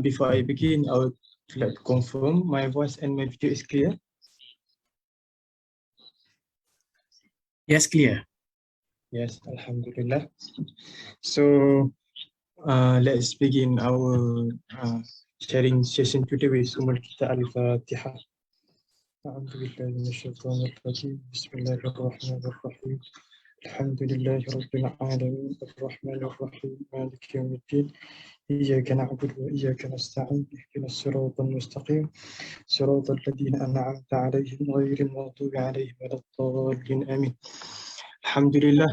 Before I begin, I would like to confirm my voice and my video is clear. Yes, clear. Yes, Alhamdulillah. So let's begin our sharing session today with Ummul Kita Al-Fatiha. أعوذ بالله من الشيطان الرجيم بسم الله الرحمن الرحيم الحمد لله رب العالمين الرحمن الرحيم مالك يوم الدين إياك نعبد وإياك نستعين اهدنا الصراط المستقيم صراط الذين أنعمت عليهم غير المغضوب عليهم ولا الضالين آمين. Alhamdulillah,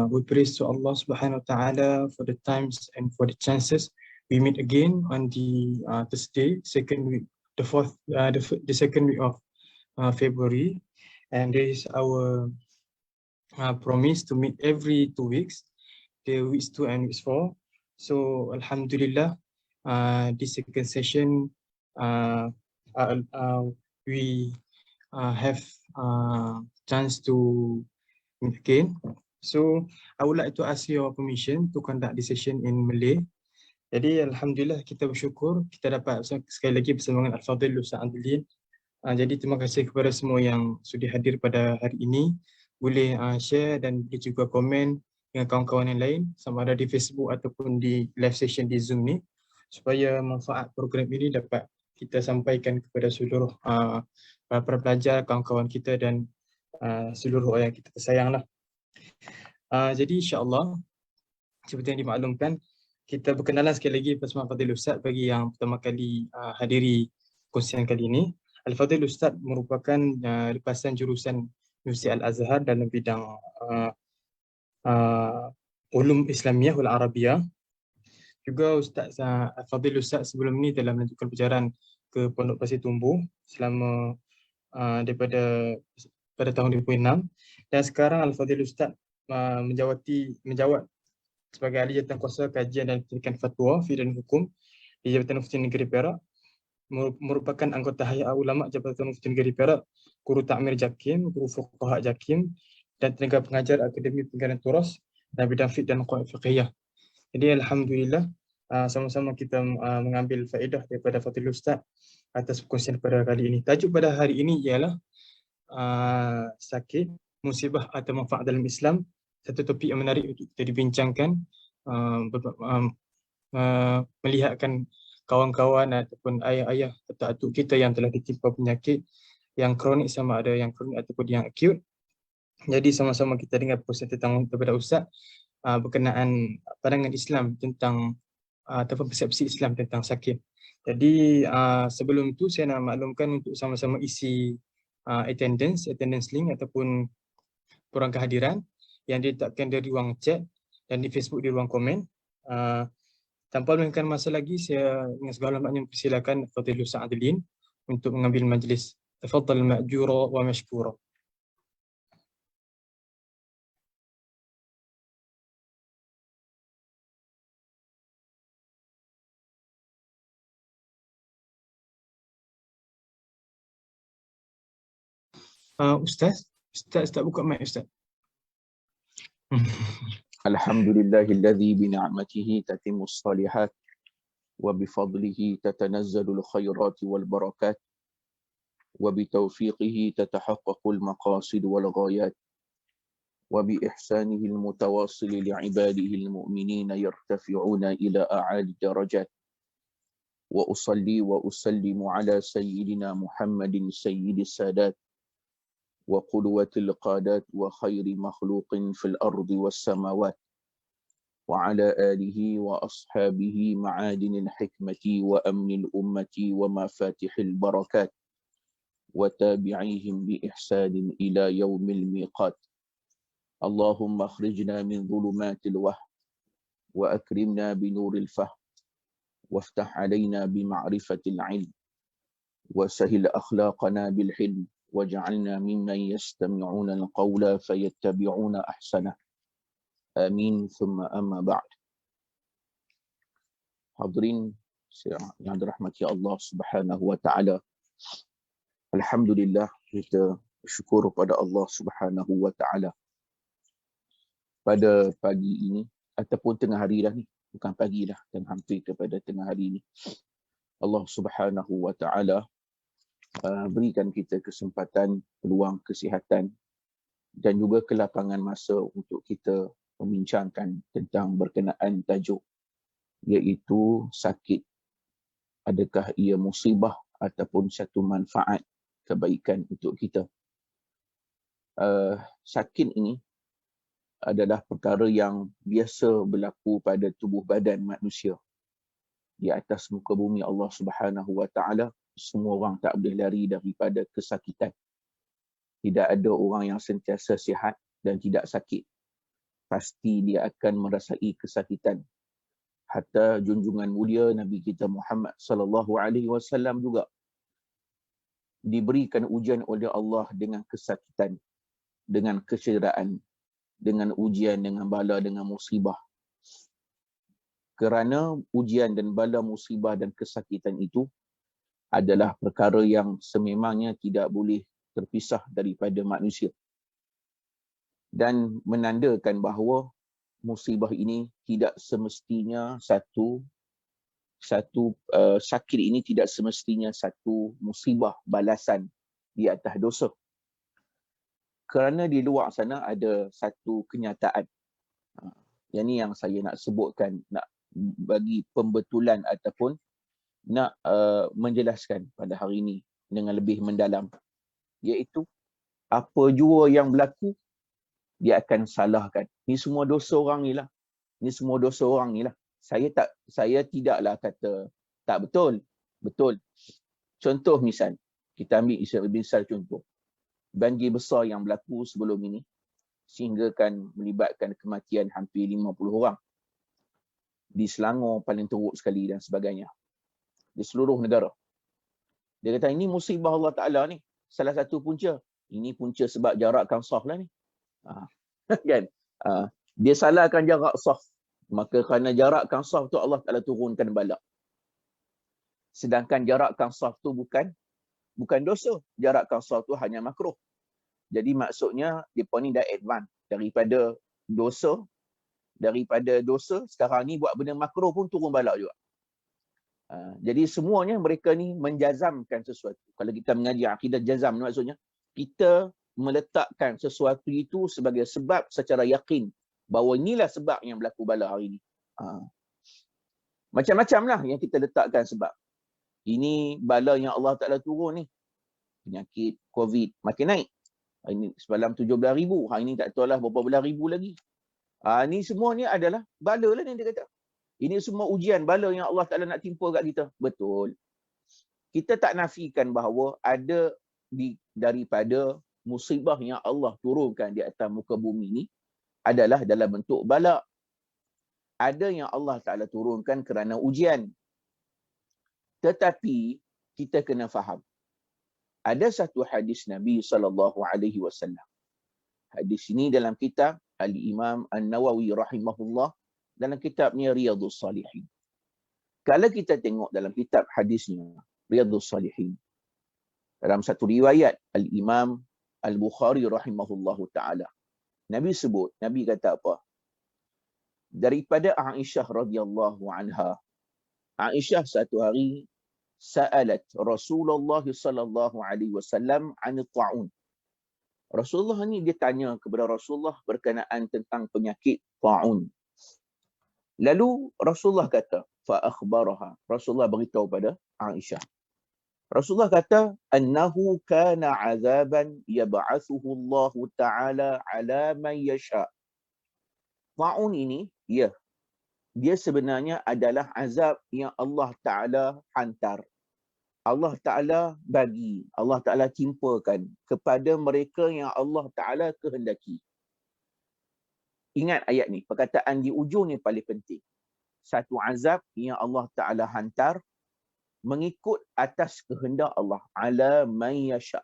we praise to Allah subhanahu wa ta'ala for the times and for the chances. We meet again on the Thursday, second week, the second week of February, and this is our promise to meet every 2 weeks, the weeks 2 and weeks 4. So Alhamdulillah, this second session, we have chance to meet again. So I would like to ask your permission to conduct this session in Malay. Jadi Alhamdulillah kita bersyukur kita dapat sekali lagi bersama dengan Al-Fadhil Ustaz Adlin. Jadi terima kasih kepada semua yang sudah hadir pada hari ini. Boleh share dan boleh juga komen dengan kawan-kawan yang lain sama ada di Facebook ataupun di live session di Zoom ni supaya manfaat program ini dapat kita sampaikan kepada seluruh para pelajar, kawan-kawan kita dan seluruh orang yang kita tersayang lah. Jadi insya-Allah seperti yang dimaklumkan, kita berkenalan sekali lagi bersama Al-Fadhil Ustaz bagi yang pertama kali hadiri kongsian kali ini. Al-Fadhil Ustaz merupakan lepasan jurusan Universiti Al-Azhar dalam bidang Ulum Islamiyah wal Arabiyah. Juga Ustaz Al-Fadhil Ustaz sebelum ini telah melanjutkan pelajaran ke Pondok Pasir Tumbuh selama daripada pada tahun 2006 dan sekarang Al-Fadhil Ustaz menjawat sebagai ahli jawatankuasa kajian dan pendidikan fatwa fi dan hukum di Jabatan Mufti Negeri Perak, merupakan anggota Hayat Ulama Jabatan Mufti Negeri Perak, guru takmir Jakim, guru fuqaha Jakim dan tenaga pengajar Akademi Pengajaran Turas dan bidang fiqh dan qawaid fiqhiyah. Jadi alhamdulillah sama-sama kita mengambil faedah daripada Fadhil Ustaz atas perkongsian pada kali ini. Tajuk pada hari ini ialah sakit, musibah atau manfaat dalam Islam. Satu topik yang menarik untuk kita dibincangkan, melihatkan kawan-kawan ataupun ayah-ayah atau atuk kita yang telah ditimpa penyakit yang kronik sama ada yang kronik ataupun yang akut. Jadi sama-sama kita dengar perkongsian tentang daripada Ustaz berkenaan pandangan Islam tentang ataupun persepsi Islam tentang sakit. Jadi sebelum itu saya nak maklumkan untuk sama-sama isi attendance link ataupun kurang kehadiran yang diletakkan di ruang chat dan di Facebook di ruang komen. Tanpa melengahkan masa lagi, saya dengan segala hormatnya mempersilakan Fadhil Ustaz Adlin untuk mengambil majlis. Tafadhal ma'jura wa mashkura. Ustaz tak buka mic Ustaz. Alhamdulillahilladzi bina'matihi tatimmus salihat wa bifadlihi tatanazzalul khairati wal barakat wa bitaufiqihi tatahaqqaqul maqasid wal ghayat wa bi ihsanihil mutawassil li'ibadihi al-mu'minina yartafi'una ila a'ali darajat wa usalli wa usallimu ala sayyidina Muhammadin sayyidis sadat وقدوة القادات وخير مخلوق في الأرض والسماوات وعلى آله وأصحابه معادن الحكمة وأمن الأمة ومفاتح البركات وتابعيهم بإحسان إلى يوم الميقات. اللهم اخرجنا من ظلمات الوهم وأكرمنا بنور الفهم وافتح علينا بمعرفة العلم وسهل أخلاقنا بالحلم وجعلنا ممن يستمعون القول فيتبعون أحسنه. آمين ثم أما بعد. Hadirin yang dirahmati Allah Subhanahu wa taala. Alhamdulillah, kita bersyukur kepada Allah Subhanahu wa taala. Pada pagi ini ataupun tengah hari dah ni, bukan pagi dah, dan hampir kepada tengah hari ini. Allah Subhanahu wa taala berikan kita kesempatan, peluang, kesihatan dan juga kelapangan masa untuk kita membincangkan tentang berkenaan tajuk, iaitu sakit. Adakah ia musibah ataupun satu manfaat kebaikan untuk kita? Sakit ini adalah perkara yang biasa berlaku pada tubuh badan manusia. Di atas muka bumi Allah Subhanahu wa taala, semua orang tak boleh lari daripada kesakitan. Tidak ada orang yang sentiasa sihat dan tidak sakit. Pasti dia akan merasai kesakitan. Hatta junjungan mulia Nabi kita Muhammad sallallahu alaihi wasallam juga diberikan ujian oleh Allah dengan kesakitan, dengan kecederaan, dengan ujian, dengan bala, dengan musibah. Kerana ujian dan bala, musibah dan kesakitan itu adalah perkara yang sememangnya tidak boleh terpisah daripada manusia. Dan menandakan bahawa musibah ini tidak semestinya sakit ini tidak semestinya satu musibah balasan di atas dosa. Kerana di luar sana ada satu kenyataan. Yang ni yang saya nak sebutkan, nak bagi pembetulan ataupun nak menjelaskan pada hari ini dengan lebih mendalam. Iaitu, apa jua yang berlaku, dia akan salahkan. Ni semua dosa orang ni lah. Ni semua dosa orang ni lah. Saya tidaklah kata tak betul. Betul. Contoh misal, kita ambil misal contoh. Banjir besar yang berlaku sebelum ini sehingga kan melibatkan kematian hampir 50 orang. Di Selangor paling teruk sekali dan sebagainya. Di seluruh negara. Dia kata ini musibah Allah Ta'ala ni. Salah satu punca. Ini punca sebab jarak kansah lah ni. Kan? Dia salahkan jarak saf. Maka kerana jarak kansah tu Allah Ta'ala turunkan bala. Sedangkan jarak kansah tu bukan dosa. Jarak kansah tu hanya makruh. Jadi maksudnya mereka ni dah advance daripada dosa. Sekarang ni buat benda makruh pun turun bala juga. Jadi semuanya mereka ni menjazamkan sesuatu. Kalau kita mengaji akidah jazam, maksudnya kita meletakkan sesuatu itu sebagai sebab secara yakin bahawa inilah sebab yang berlaku bala hari ini. Macam-macam lah yang kita letakkan sebab. Ini bala yang Allah Ta'ala turun ni. Penyakit COVID makin naik. Hari ini semalam 17,000. Hari ini tak tahu lah berapa belas ribu lagi. Ni semua ni adalah bala lah ni dia kata. Ini semua ujian bala yang Allah Ta'ala nak timpa kat kita. Betul. Kita tak nafikan bahawa ada daripada musibah yang Allah turunkan di atas muka bumi ni adalah dalam bentuk bala. Ada yang Allah Ta'ala turunkan kerana ujian. Tetapi kita kena faham. Ada satu hadis Nabi SAW. Hadis ini dalam kitab Al-Imam An-Nawawi rahimahullah, dalam kitabnya Riyadhus Salihin. Kalau kita tengok dalam kitab hadisnya Riyadhus Salihin, dalam satu riwayat Al-Imam Al-Bukhari rahimahullahu ta'ala, Nabi kata apa? Daripada Aisyah radhiyallahu anha. Aisyah satu hari sa'alat Rasulullah sallallahu alaihi wasallam 'an ta'un. Rasulullah ni dia tanya kepada Rasulullah berkenaan tentang penyakit ta'un. Lalu Rasulullah kata, fa akhbaraha. Rasulullah beritahu pada Aisyah. Rasulullah kata, annahu kana 'azaban yab'athuhu Allah Ta'ala 'ala man yasha. Ta'un ini, dia sebenarnya adalah azab yang Allah Ta'ala hantar. Allah Ta'ala bagi, Allah Ta'ala timpakan kepada mereka yang Allah Ta'ala kehendaki. Ingat ayat ni, perkataan di ujung ni paling penting. Satu azab yang Allah Ta'ala hantar mengikut atas kehendak Allah. Ala man yasha.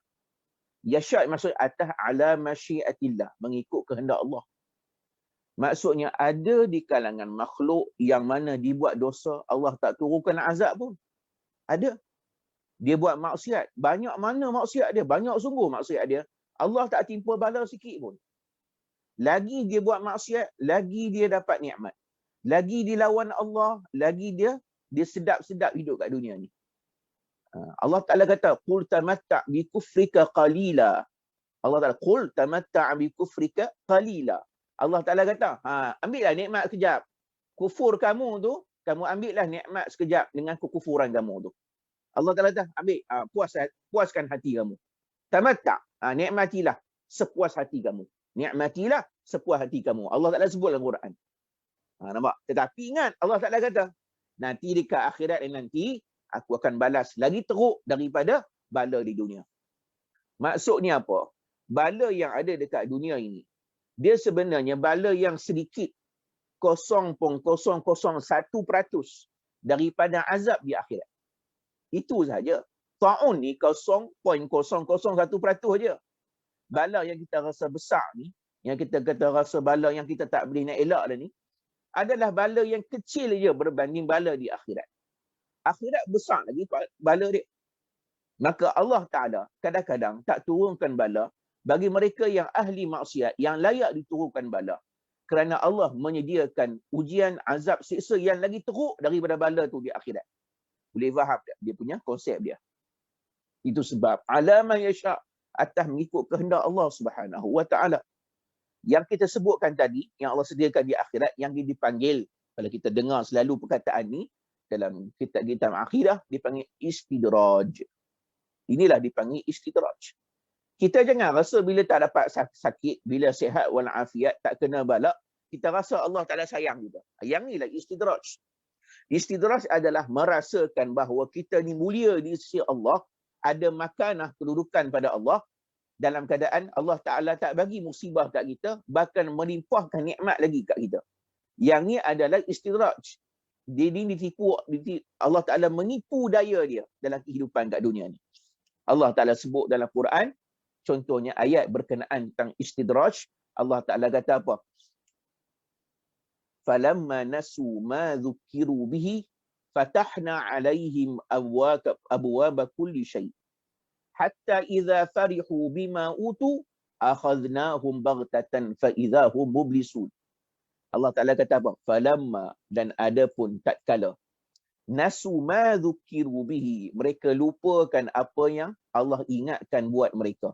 Yasha maksud atas ala masyiatillah, mengikut kehendak Allah. Maksudnya ada di kalangan makhluk yang mana dibuat dosa, Allah tak turunkan azab pun. Ada. Dia buat maksiat. Banyak mana maksiat dia? Banyak sungguh maksiat dia. Allah tak timpa bala sikit pun. Lagi dia buat maksiat, lagi dia dapat nikmat. lagi dilawan Allah, lagi dia sedap-sedap hidup kat dunia ni. Allah Ta'ala kata, qul tamatta' bi kufrika qalila. Allah Ta'ala, qul tamatta' bi kufrika qalila. Allah Ta'ala kata, ambillah nikmat sekejap. Kufur kamu tu, kamu ambillah nikmat sekejap dengan kekufuran kamu tu. Allah Ta'ala kata, ambil, puaskan hati kamu. Tamatta', nikmatilah sepuas hati kamu. Nikmatilah sepuas hati kamu. Allah Ta'ala sebut dalam Quran. Nampak? Tetapi ingat, Allah Ta'ala kata, nanti dekat akhirat nanti, aku akan balas lagi teruk daripada bala di dunia. Maksudnya apa? Bala yang ada dekat dunia ini, dia sebenarnya bala yang sedikit, 0.001% daripada azab di akhirat. Itu saja. Ta'un ni 0.001% saja. Bala yang kita rasa besar ni, yang kita kata rasa bala yang kita tak boleh nak elak dah ni, adalah bala yang kecil je berbanding bala di akhirat. Akhirat besar lagi bala dia. Maka Allah Ta'ala kadang-kadang tak turunkan bala bagi mereka yang ahli maksiat, yang layak diturunkan bala. Kerana Allah menyediakan ujian, azab, siksa yang lagi teruk daripada bala tu di akhirat. Boleh faham tak dia punya konsep dia? Itu sebab alama yasha', atas mengikut kehendak Allah Subhanahu wa Ta'ala. Yang kita sebutkan tadi, yang Allah sediakan di akhirat, yang dipanggil, kalau kita dengar selalu perkataan ni, dalam kitab akidah, dipanggil istidraj. Inilah dipanggil istidraj. Kita jangan rasa bila tak dapat sakit, bila sihat walafiat, tak kena balak, kita rasa Allah Ta'ala sayang kita. Yang inilah istidraj. Istidraj adalah merasakan bahawa kita ni mulia di sisi Allah, ada makanah kedudukan pada Allah, dalam keadaan Allah Ta'ala tak bagi musibah kat kita, bahkan melimpahkan nikmat lagi kat kita. Yang ni adalah istidraj. Dia ditipu, Allah Ta'ala menipu daya dia dalam kehidupan kat dunia ni. Allah Ta'ala sebut dalam Quran, contohnya ayat berkenaan tentang istidraj, Allah Ta'ala kata apa? Falamma nasu ma dhukiru bihi, fatahna alaihim abwaba kulli syai'. Hatta idza farihu bima utu akhadnahum baghtatan fa idza hum mublisun. Allah Ta'ala kata apa? Falamma, dan adapun tatkala nasu ma dhukiru bihi, mereka lupakan apa yang Allah ingatkan buat mereka.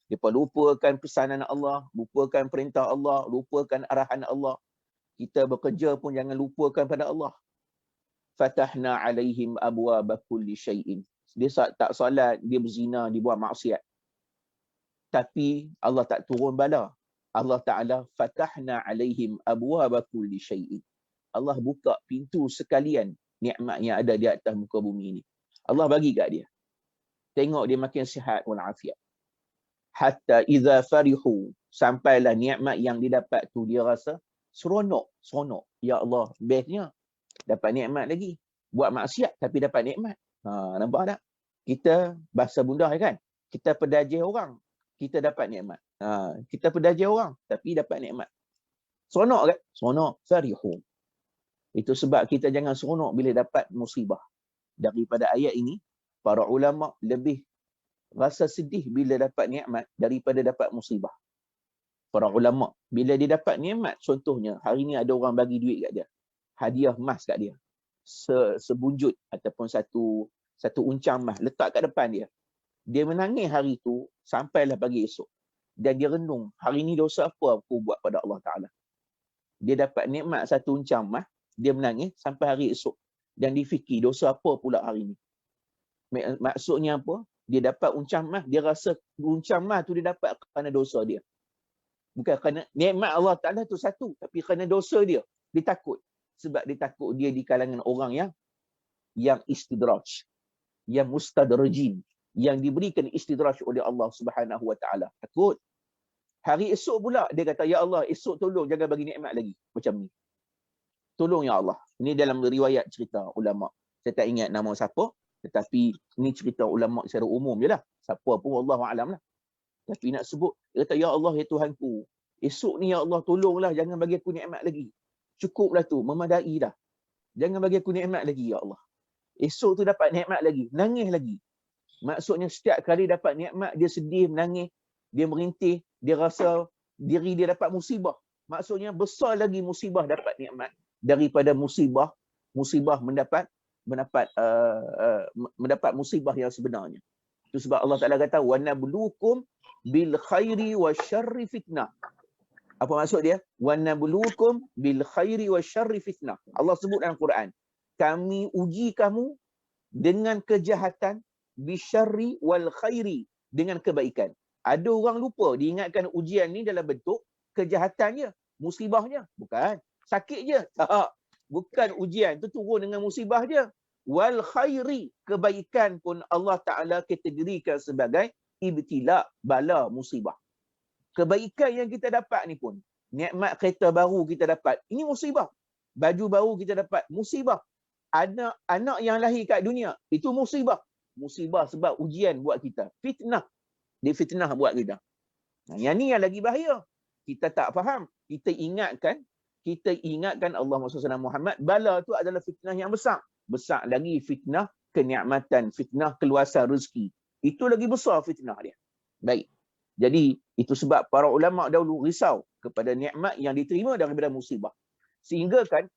Mereka lupakan pesanan Allah, lupakan perintah Allah, lupakan arahan Allah. Kita bekerja pun jangan lupakan pada Allah. Fatahna alaihim abwaba kulli syai'in. Dia tak solat, dia berzina, dia buat maksiat. Tapi Allah tak turun bala. Allah Ta'ala fatahna alaihim abwaba kulli syai'in. Allah buka pintu sekalian nikmat yang ada di atas muka bumi ini. Allah bagi kat dia. Tengok dia makin sihat walafiat. Hatta idza farihu, sampailah nikmat yang didapat tu dia rasa seronok. Ya Allah, bestnya dapat nikmat lagi. Buat maksiat tapi dapat nikmat. Nampak tak? Kita bahasa bunda kan? Kita pedajih orang, kita dapat nikmat. Kita pedajih orang tapi dapat nikmat. Seronok kan? Seronok. Farihu. Itu sebab kita jangan seronok bila dapat musibah. Daripada ayat ini, para ulama lebih rasa sedih bila dapat nikmat daripada dapat musibah. Para ulama, bila dia dapat nikmat, contohnya, hari ni ada orang bagi duit kat dia. Hadiah emas kat dia. Sebunjut ataupun satu uncang emas letak kat depan dia. Dia menangis hari tu sampailah pagi esok. Dan dia renung, hari ni dosa apa aku buat pada Allah Ta'ala. Dia dapat nikmat satu uncang emas, dia menangis sampai hari esok. Dan dia fikir, dosa apa pula hari ni. Maksudnya apa? Dia dapat uncang emas, dia rasa uncang emas tu dia dapat kerana dosa dia. Bukan kerana nikmat Allah Ta'ala tu satu, tapi kerana dosa dia. Dia takut. Sebab dia takut dia di kalangan orang yang istidraj, yang mustadrajin, yang diberikan istidraj oleh Allah Subhanahu wa Ta'ala. Takut. Hari esok pula dia kata, ya Allah, esok tolong jangan bagi nikmat lagi macam ni. Tolong ya Allah. Ini dalam riwayat cerita ulama. Saya tak ingat nama siapa, tetapi ini cerita ulama secara umum je lah. Siapa pun Allahu a'lam lah. Tapi nak sebut, dia kata, ya Allah, ya Tuhanku, esok ni ya Allah tolonglah jangan bagi aku nikmat lagi. Cukuplah tu, memadai dah. Jangan bagi aku nikmat lagi ya Allah. Esok tu dapat nikmat lagi, nangis lagi. Maksudnya setiap kali dapat nikmat, dia sedih, menangis, dia merintih, dia rasa diri dia dapat musibah. Maksudnya besar lagi musibah dapat nikmat daripada musibah mendapat musibah yang sebenarnya. Itu sebab Allah Taala kata wa nabluukum bil khairi wasyarri fitnah. Apa maksud dia? Wa nabluukum bil khairi wasyarri fitnah. Allah sebut dalam Quran, kami uji kamu dengan kejahatan, bisyarri wal khairi, dengan kebaikan. Ada orang lupa diingatkan ujian ni dalam bentuk kejahatannya, musibahnya. Bukan. Sakit je. Tak. Bukan ujian tu turun dengan musibah dia. Wal khairi, kebaikan pun Allah Ta'ala kategorikan sebagai ibtila, bala, musibah. Kebaikan yang kita dapat ni pun, nikmat kereta baru kita dapat, ini musibah. Baju baru kita dapat, musibah. Anak yang lahir kat dunia, itu musibah. Musibah sebab ujian buat kita. Fitnah. Dia fitnah buat kita. Nah, yang ni yang lagi bahaya. Kita tak faham. Kita ingatkan Allah SWT Muhammad, bala tu adalah fitnah yang besar. Besar lagi fitnah kenikmatan, fitnah keluasan rezeki. Itu lagi besar fitnah dia. Baik. Jadi, itu sebab para ulama dahulu risau kepada nikmat yang diterima daripada musibah. Sehingga kan,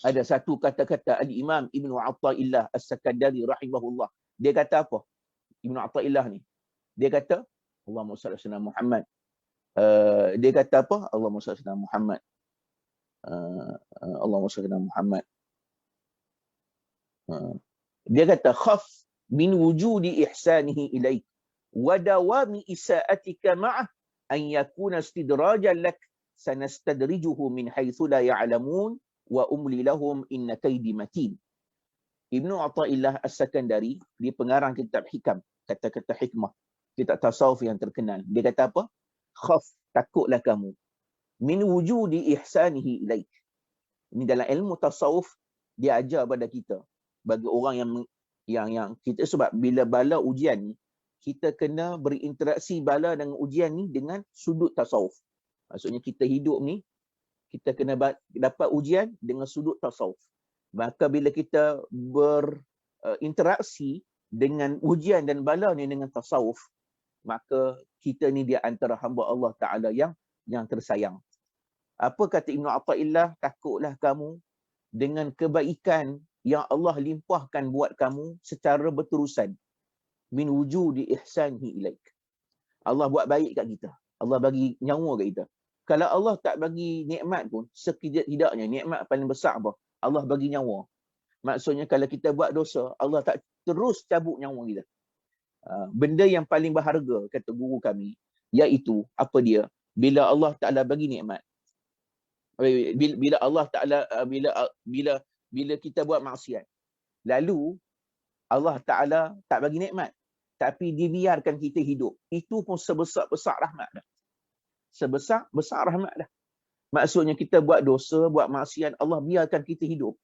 ada satu kata-kata Al-Imam Ibnu Athaillah As-Sakandari rahimahullah. Dia kata apa? Ibnu Athaillah ni. Dia kata, Allahumma salli ala Muhammad. Dia kata apa? Allahumma salli ala Muhammad. Allahumma salli ala Muhammad. Dia kata, khaf min wujudi ihsanihi ilaik wa dawami isa'atika ma'ah an yakuna istidrajan lak sanastadrijuhu min haitsu la ya'lamun wa umli lahum inna kaidi matin. Ibnu Athaillah As-Sakandari, dia pengarang kitab hikam, kata-kata hikmah, kitab tasawuf yang terkenal. Dia kata apa? Khaf, takutlah kamu, min wujudi ihsanihi ilaik. Ini dalam ilmu tasawuf dia ajar pada kita, bagi orang yang kita, sebab bila bala ujian ni, kita kena berinteraksi bala dengan ujian ni dengan sudut tasawuf. Maksudnya kita hidup ni, kita kena dapat ujian dengan sudut tasawuf. Maka bila kita berinteraksi dengan ujian dan bala ni dengan tasawuf, maka kita ni di antara hamba Allah Ta'ala yang tersayang. Apa kata Ibnu Athaillah? Takutlah kamu dengan kebaikan yang Allah limpahkan buat kamu secara berterusan. Min wujudi ihsanihi ilaik. Allah buat baik kat kita. Allah bagi nyawa kat kita. Kalau Allah tak bagi nikmat pun, setidak-tidaknya nikmat paling besar apa? Allah bagi nyawa. Maksudnya kalau kita buat dosa, Allah tak terus cabut nyawa kita. Benda yang paling berharga, kata guru kami, iaitu apa dia? Bila Allah Ta'ala bagi nikmat. Bila Allah Ta'ala bila kita buat maksiat, lalu Allah Ta'ala tak bagi nikmat, tapi dibiarkan kita hidup, itu pun sebesar-besar rahmat dah. Sebesar-besar rahmat dah. Maksudnya kita buat dosa, buat maksiat, Allah biarkan kita hidup.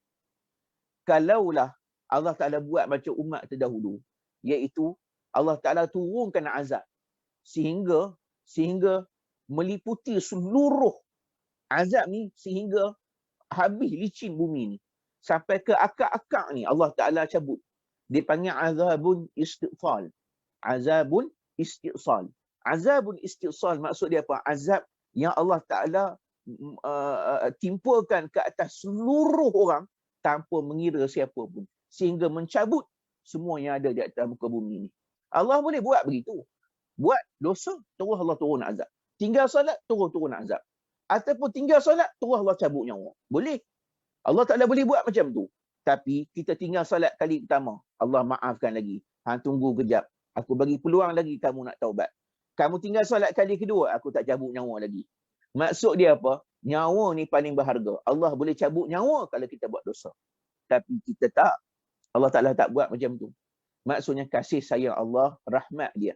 Kalaulah Allah Ta'ala buat macam umat terdahulu, iaitu Allah Ta'ala turunkan azab sehingga meliputi seluruh azab ni, sehingga habis licin bumi ni, sampai ke akar-akar ni Allah Ta'ala cabut. Dia panggil azabun istiqsal. Azabun istiqsal. Azabun istiqsal maksud dia apa? Azab yang Allah Ta'ala timpakan ke atas seluruh orang tanpa mengira siapa pun, sehingga mencabut semua yang ada di atas muka bumi ni. Allah boleh buat begitu. Buat dosa, terus Allah turun azab. Tinggal solat, turun azab. Ataupun tinggal solat, terus Allah cabut nyawa. Boleh. Allah Ta'ala boleh buat macam tu. Tapi kita tinggal solat kali pertama, Allah maafkan lagi. Tunggu kejap. Aku bagi peluang lagi kamu nak taubat. Kamu tinggal solat kali kedua, aku tak cabut nyawa lagi. Maksud dia apa? Nyawa ni paling berharga. Allah boleh cabut nyawa kalau kita buat dosa. Tapi kita tak. Allah Ta'ala tak buat macam tu. Maksudnya kasih sayang Allah, rahmat dia.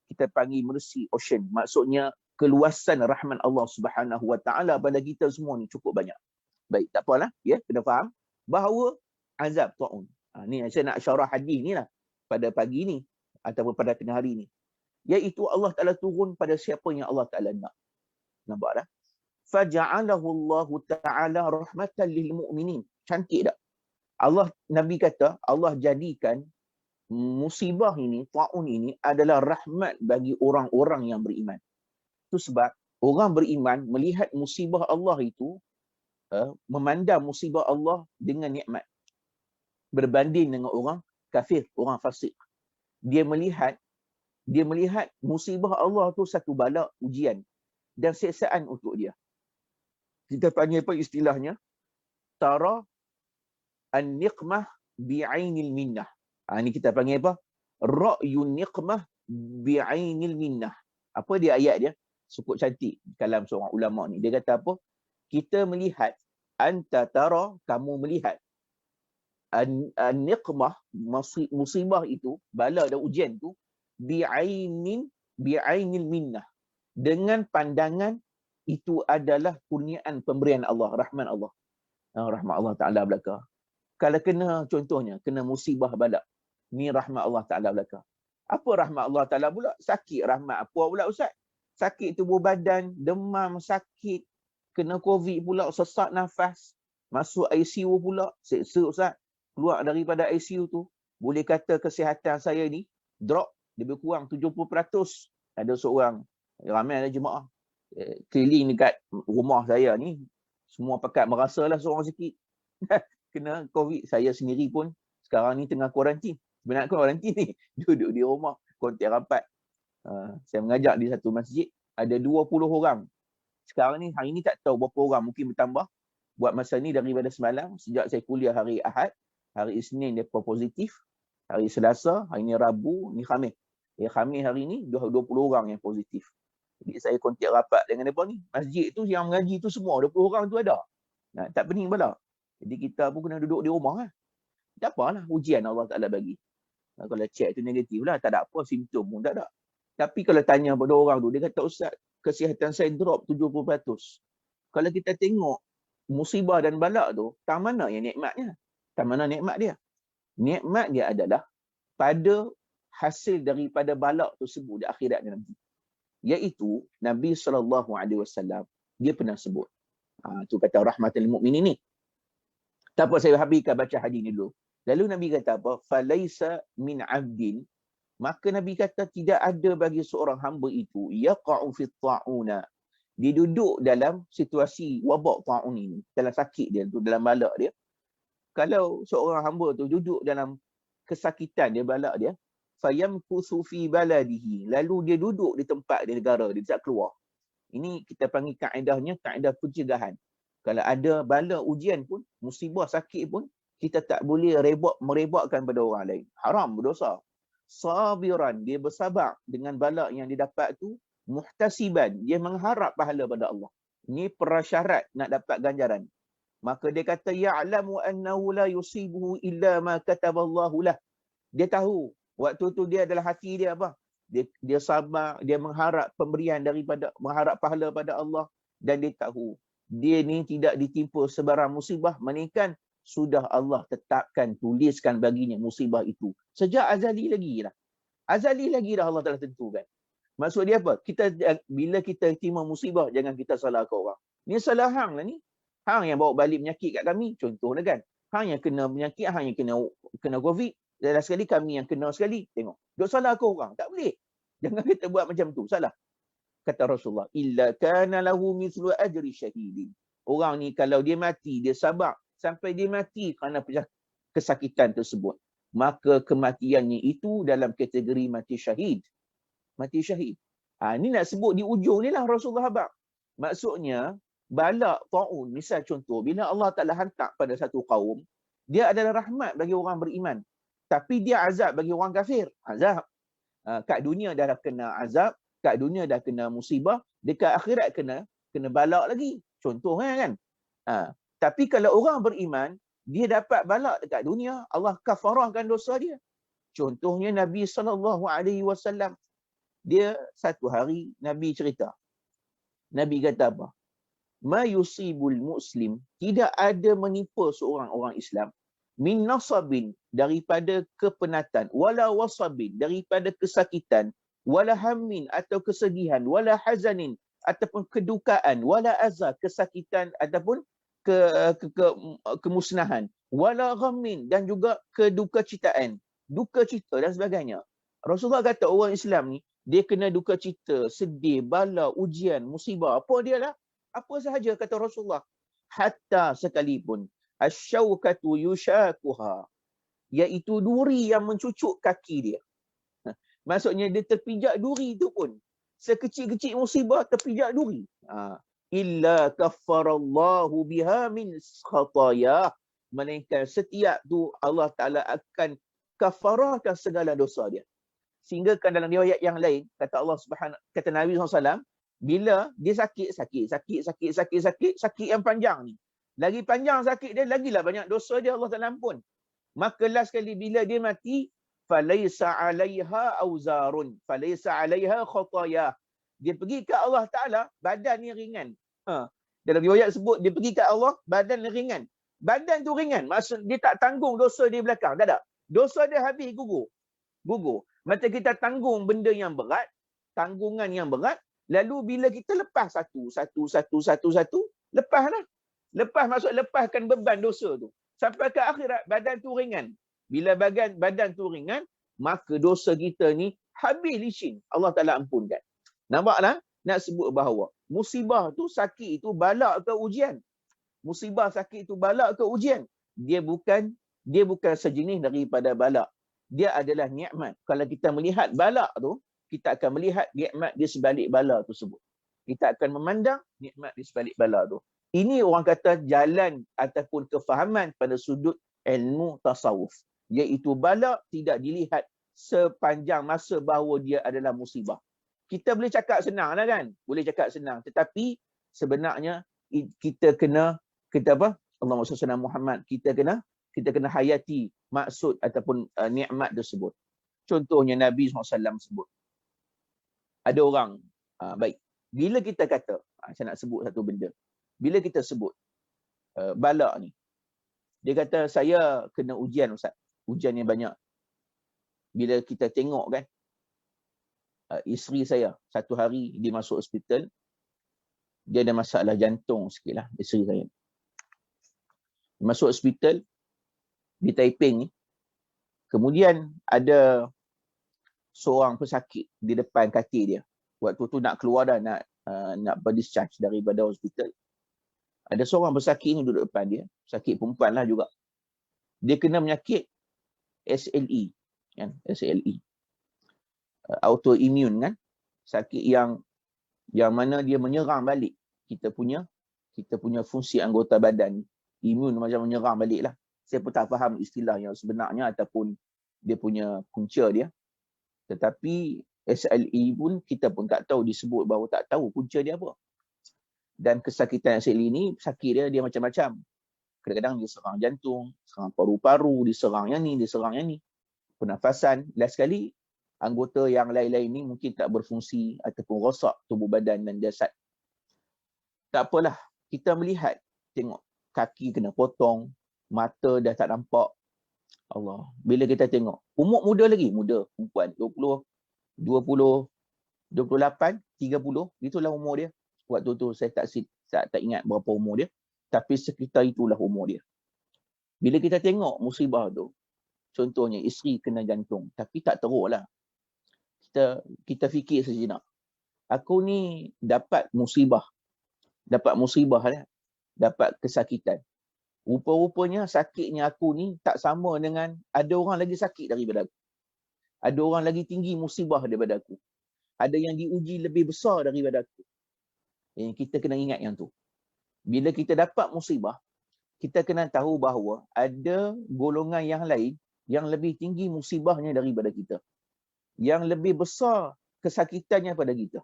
Kita panggil mercy ocean. Maksudnya keluasan rahmat Allah Subhanahu Wa Ta'ala pada kita semua ni cukup banyak. Baik, tak apalah. Ya, kena faham bahawa azab ta'un. Ni saya nak syarah hadis ni lah pada pagi ni ataupun pada tengah hari ni. Iaitu Allah Ta'ala turun pada siapa yang Allah Ta'ala nak. Nampak tak? Faja'alahu Allah Ta'ala rahmatan lil mu'minin. Cantik tak? Nabi kata, Allah jadikan musibah ini, ta'un ini adalah rahmat bagi orang-orang yang beriman. Itu sebab orang beriman melihat musibah Allah itu memandang musibah Allah dengan nikmat berbanding dengan orang kafir, orang fasik. Dia melihat musibah Allah tu satu bala, ujian dan siksaan untuk dia. Kita panggil apa istilahnya? Tara an-niqmah bi'ainil minnah. Ini kita panggil apa? Ra'yun niqmah bi'ainil minnah. Apa dia ayat dia? Cukup cantik kalam seorang ulama ni. Dia kata apa? Kita melihat, anta tara, kamu melihat. An-niqmah, musibah itu, bala dan ujian tu, bi'ainil minnah. Dengan pandangan itu adalah kurniaan pemberian Allah, rahmat Allah. Rahmat Allah Ta'ala belaka. Kalau kena, contohnya, kena musibah bala, ni rahmat Allah Ta'ala belaka. Apa rahmat Allah Ta'ala pula? Sakit rahmat apa pula Ustaz? Sakit tubuh badan, demam, sakit, kena COVID pula, sesak nafas, masuk ICU pula, seksa Ustaz. Keluar daripada ICU tu, boleh kata kesihatan saya ni drop lebih kurang 70%. Ada seorang, ramai ada jemaah keliling dekat rumah saya ni, semua pakat merasalah seorang sikit kena COVID. Saya sendiri pun sekarang ni tengah kuarantin. Sebenarnya kuarantin ni, duduk di rumah, kontak rapat. Saya mengajar di satu masjid, ada 20 orang. Sekarang ni, hari ni tak tahu berapa orang, mungkin bertambah. Buat masa ni daripada semalam, sejak saya kuliah hari Ahad, hari Isnin dia positif, hari Selasa, hari ni Rabu, ni Khamis. Khamis hari ni 20 orang yang positif. Jadi saya kontak rapat dengan mereka ni. Masjid tu yang mengaji tu semua 20 orang tu ada. Tak pening pula. Jadi kita pun kena duduk di rumah lah. Tak apalah, ujian Allah Ta'ala bagi. Kalau cek tu negatif lah, tak ada apa, simptom pun tak ada. Tapi kalau tanya pada orang tu, dia kata, Ustaz, kesihatan saya drop 70%. Kalau kita tengok musibah dan balak tu, tak mana yang nikmatnya? Tak mana nikmat dia? Nikmat dia adalah pada hasil daripada balak tersebut di akhirat nanti. Iaitu Nabi SAW, dia pernah sebut. Tu kata rahmatul mukminin ni. Tak apa, saya habiskan baca hadis ni dulu. Lalu Nabi kata apa? Falaisa min 'abdin, maka Nabi kata tidak ada bagi seorang hamba itu yaqa'u fi ta'una. Dia duduk dalam situasi wabak ta'un ini, dalam sakit dia tu, dalam balak dia. Kalau seorang hamba tu duduk dalam kesakitan dia, balak dia, fayamkuthu fi baladihi, lalu dia duduk di tempat di negara dia, tak keluar. Ini kita panggil kaedahnya kaedah pencegahan. Kalau ada bala ujian pun, musibah sakit pun, kita tak boleh merebakkan pada orang lain. Haram, berdosa. Sabiran, dia bersabar dengan bala yang dia dapat tu. Muhtasiban, dia mengharap pahala pada Allah. Ini prasyarat nak dapat ganjaran. Maka dia kata, ya'lamu annahu la yusibuhu illa ma kataballahu lah. Dia tahu, waktu tu dia adalah hati dia apa? Dia sabar, dia mengharap pemberian daripada, mengharap pahala pada Allah. Dan dia tahu, dia ni tidak ditimpa sebarang musibah, melainkan sudah Allah tetapkan, tuliskan baginya musibah itu. Sejak azali lagi lah. Azali lagi dah Allah telah tentukan. Maksud dia apa? Bila kita terima musibah, jangan kita salahkan orang. Ni salah hang lah ni. Hang yang bawa balik penyakit kat kami. Contohnya kan. Hang yang kena penyakit, hang yang kena COVID. Dan sekali kami yang kena sekali. Tengok. Duk salahkan orang. Tak boleh. Jangan kita buat macam tu. Salah. Kata Rasulullah, illa kana lahu mithlu ajri syahidin. Orang ni kalau dia mati, dia sabar sampai dia mati kerana kesakitan tersebut, maka kematiannya itu dalam kategori mati syahid. Mati syahid. Ni nak sebut di ujung ni lah Rasulullah habaq. Maksudnya, balak, ta'un, misal contoh, bila Allah Ta'ala hantar pada satu kaum, dia adalah rahmat bagi orang beriman. Tapi dia azab bagi orang kafir. Azab. Kat dunia dah kena azab, kat dunia dah kena musibah, dekat akhirat kena balak lagi. Contoh kan. Tapi kalau orang beriman, dia dapat balak dekat dunia, Allah kafarahkan dosa dia. Contohnya Nabi SAW. Dia satu hari Nabi cerita. Nabi kata apa? Ma yusibul muslim, tidak ada menimpa seorang orang Islam, min nasabin, daripada kepenatan, wala wasabin, daripada kesakitan, wala hammin, atau kesedihan, wala hazanin, ataupun kedukaan, wala azab, kesakitan ataupun kemusnahan, wala ghammin, dan juga keduka citaan, duka cita dan sebagainya. Rasulullah kata orang Islam ni, dia kena duka cita, sedih, bala, ujian, musibah, apa dia lah? Apa sahaja kata Rasulullah. hatta sekalipun asyaukatu yushakuha, iaitu duri yang mencucuk kaki dia. Maksudnya dia terpijak duri itu pun, sekecil-kecil musibah terpijak duri, illa kaffarallahu biha min khataya, melainkan setiap tu Allah Ta'ala akan kafarahkan segala dosa dia. Sehingga kan dalam riwayat yang lain, kata Allah Subhanahu, kata Nabi SAW, bila dia sakit yang panjang ni, lagi panjang sakit dia, lagilah banyak dosa dia Allah Ta'ala ampun. Maka last kali bila dia mati, falaisa 'alaiha auzarun, falaisa 'alaiha khataya. Dia pergi ke Allah Ta'ala, badan ni ringan. Dalam riwayat sebut, dia pergi ke Allah, badan ni ringan. Badan tu ringan, maksud dia tak tanggung dosa di belakang. Tak ada. Dosa dia habis gugur. Macam kita tanggung benda yang berat, tanggungan yang berat, lalu bila kita lepas satu, lepaslah. Lepas maksud lepaskan beban dosa tu. Sampai ke akhirat, badan tu ringan. Bila badan tu ringan, maka dosa kita ni habis licin. Allah Ta'ala ampunkan. Nampaklah? Nak sebut bahawa musibah tu, sakit itu balak ke ujian. Musibah sakit itu balak ke ujian. Dia bukan sejenis daripada balak. Dia adalah nikmat. Kalau kita melihat balak tu, kita akan melihat nikmat di sebalik balak tersebut. Kita akan memandang nikmat di sebalik balak tu. Ini orang kata jalan ataupun kefahaman pada sudut ilmu tasawuf. Iaitu balak tidak dilihat sepanjang masa bahawa dia adalah musibah. Kita boleh cakap senang lah kan? Boleh cakap senang. Tetapi sebenarnya kita kena, Allahumma salli ala Muhammad, kita kena hayati maksud ataupun nikmat tersebut. Contohnya Nabi SAW sebut. Ada orang, baik. Bila kita kata, saya nak sebut satu benda. Bila kita sebut balak ni, dia kata saya kena ujian Ustaz. Ujian yang banyak. Bila kita tengok kan, isteri saya satu hari dia masuk hospital, dia ada masalah jantung sikit lah, isteri saya. Dia masuk hospital di Taiping ni. Kemudian ada seorang pesakit di depan katil dia. Waktu tu nak keluar dah, nak berdischarge daripada hospital. Ada seorang pesakit ni duduk depan dia, sakit perempuan lah juga. Dia kena penyakit SLE, kan? SLE. Autoimmune kan? Sakit yang mana dia menyerang balik kita punya fungsi anggota badan. Imun macam menyerang balik lah. Saya pun tak faham istilah yang sebenarnya ataupun dia punya punca dia. Tetapi SLE pun kita pun tak tahu, disebut bahawa tak tahu punca dia apa. Dan kesakitan SLE ni, sakit dia macam-macam. Kadang-kadang dia serang jantung, serang paru-paru, diserang yang ni. Pernafasan, last sekali anggota yang lain-lain ni mungkin tak berfungsi ataupun rosak tubuh badan dan jasad. Tak apalah, kita melihat, tengok kaki kena potong, mata dah tak nampak. Allah, bila kita tengok, umur muda lagi, muda, perempuan, 20, 28, 30, itulah umur dia. Waktu tu saya tak ingat berapa umur dia, tapi sekitar itulah umur dia. Bila kita tengok musibah tu, contohnya isteri kena jantung, tapi tak teruk lah. Kita fikir sejenak. Aku ni dapat musibah lah, dapat kesakitan. Rupa-rupanya sakitnya aku ni tak sama dengan ada orang lagi sakit daripada aku. Ada orang lagi tinggi musibah daripada aku. Ada yang diuji lebih besar daripada aku. Kita kena ingat yang tu. Bila kita dapat musibah, kita kena tahu bahawa ada golongan yang lain yang lebih tinggi musibahnya daripada kita. Yang lebih besar kesakitannya pada kita.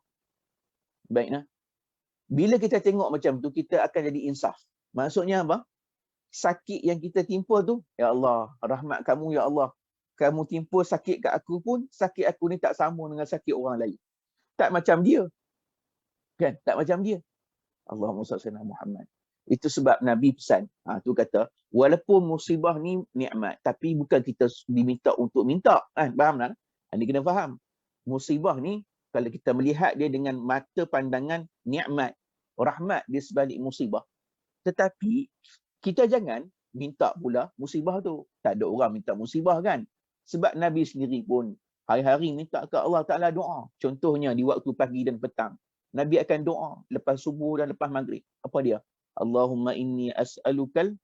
Baiklah. Bila kita tengok macam tu, kita akan jadi insaf. Maksudnya apa? Sakit yang kita timpa tu, ya Allah, rahmat kamu ya Allah. Kamu timpa sakit kat aku pun, sakit aku ni tak sama dengan sakit orang lain. Tak macam dia. Kan? Tak macam dia. Allahumma salli ala Muhammad. Itu sebab Nabi pesan. Tu kata, walaupun musibah ni nikmat, tapi bukan kita diminta untuk minta. Faham tak? Ini kena faham. Musibah ni, kalau kita melihat dia dengan mata pandangan nikmat, rahmat di sebalik musibah. Tetapi, kita jangan minta pula musibah tu. Tak ada orang minta musibah kan? Sebab Nabi sendiri pun hari-hari minta ke Allah Ta'ala doa. Contohnya di waktu pagi dan petang. Nabi akan doa lepas subuh dan lepas maghrib. Apa dia? Allahumma inni as'alukal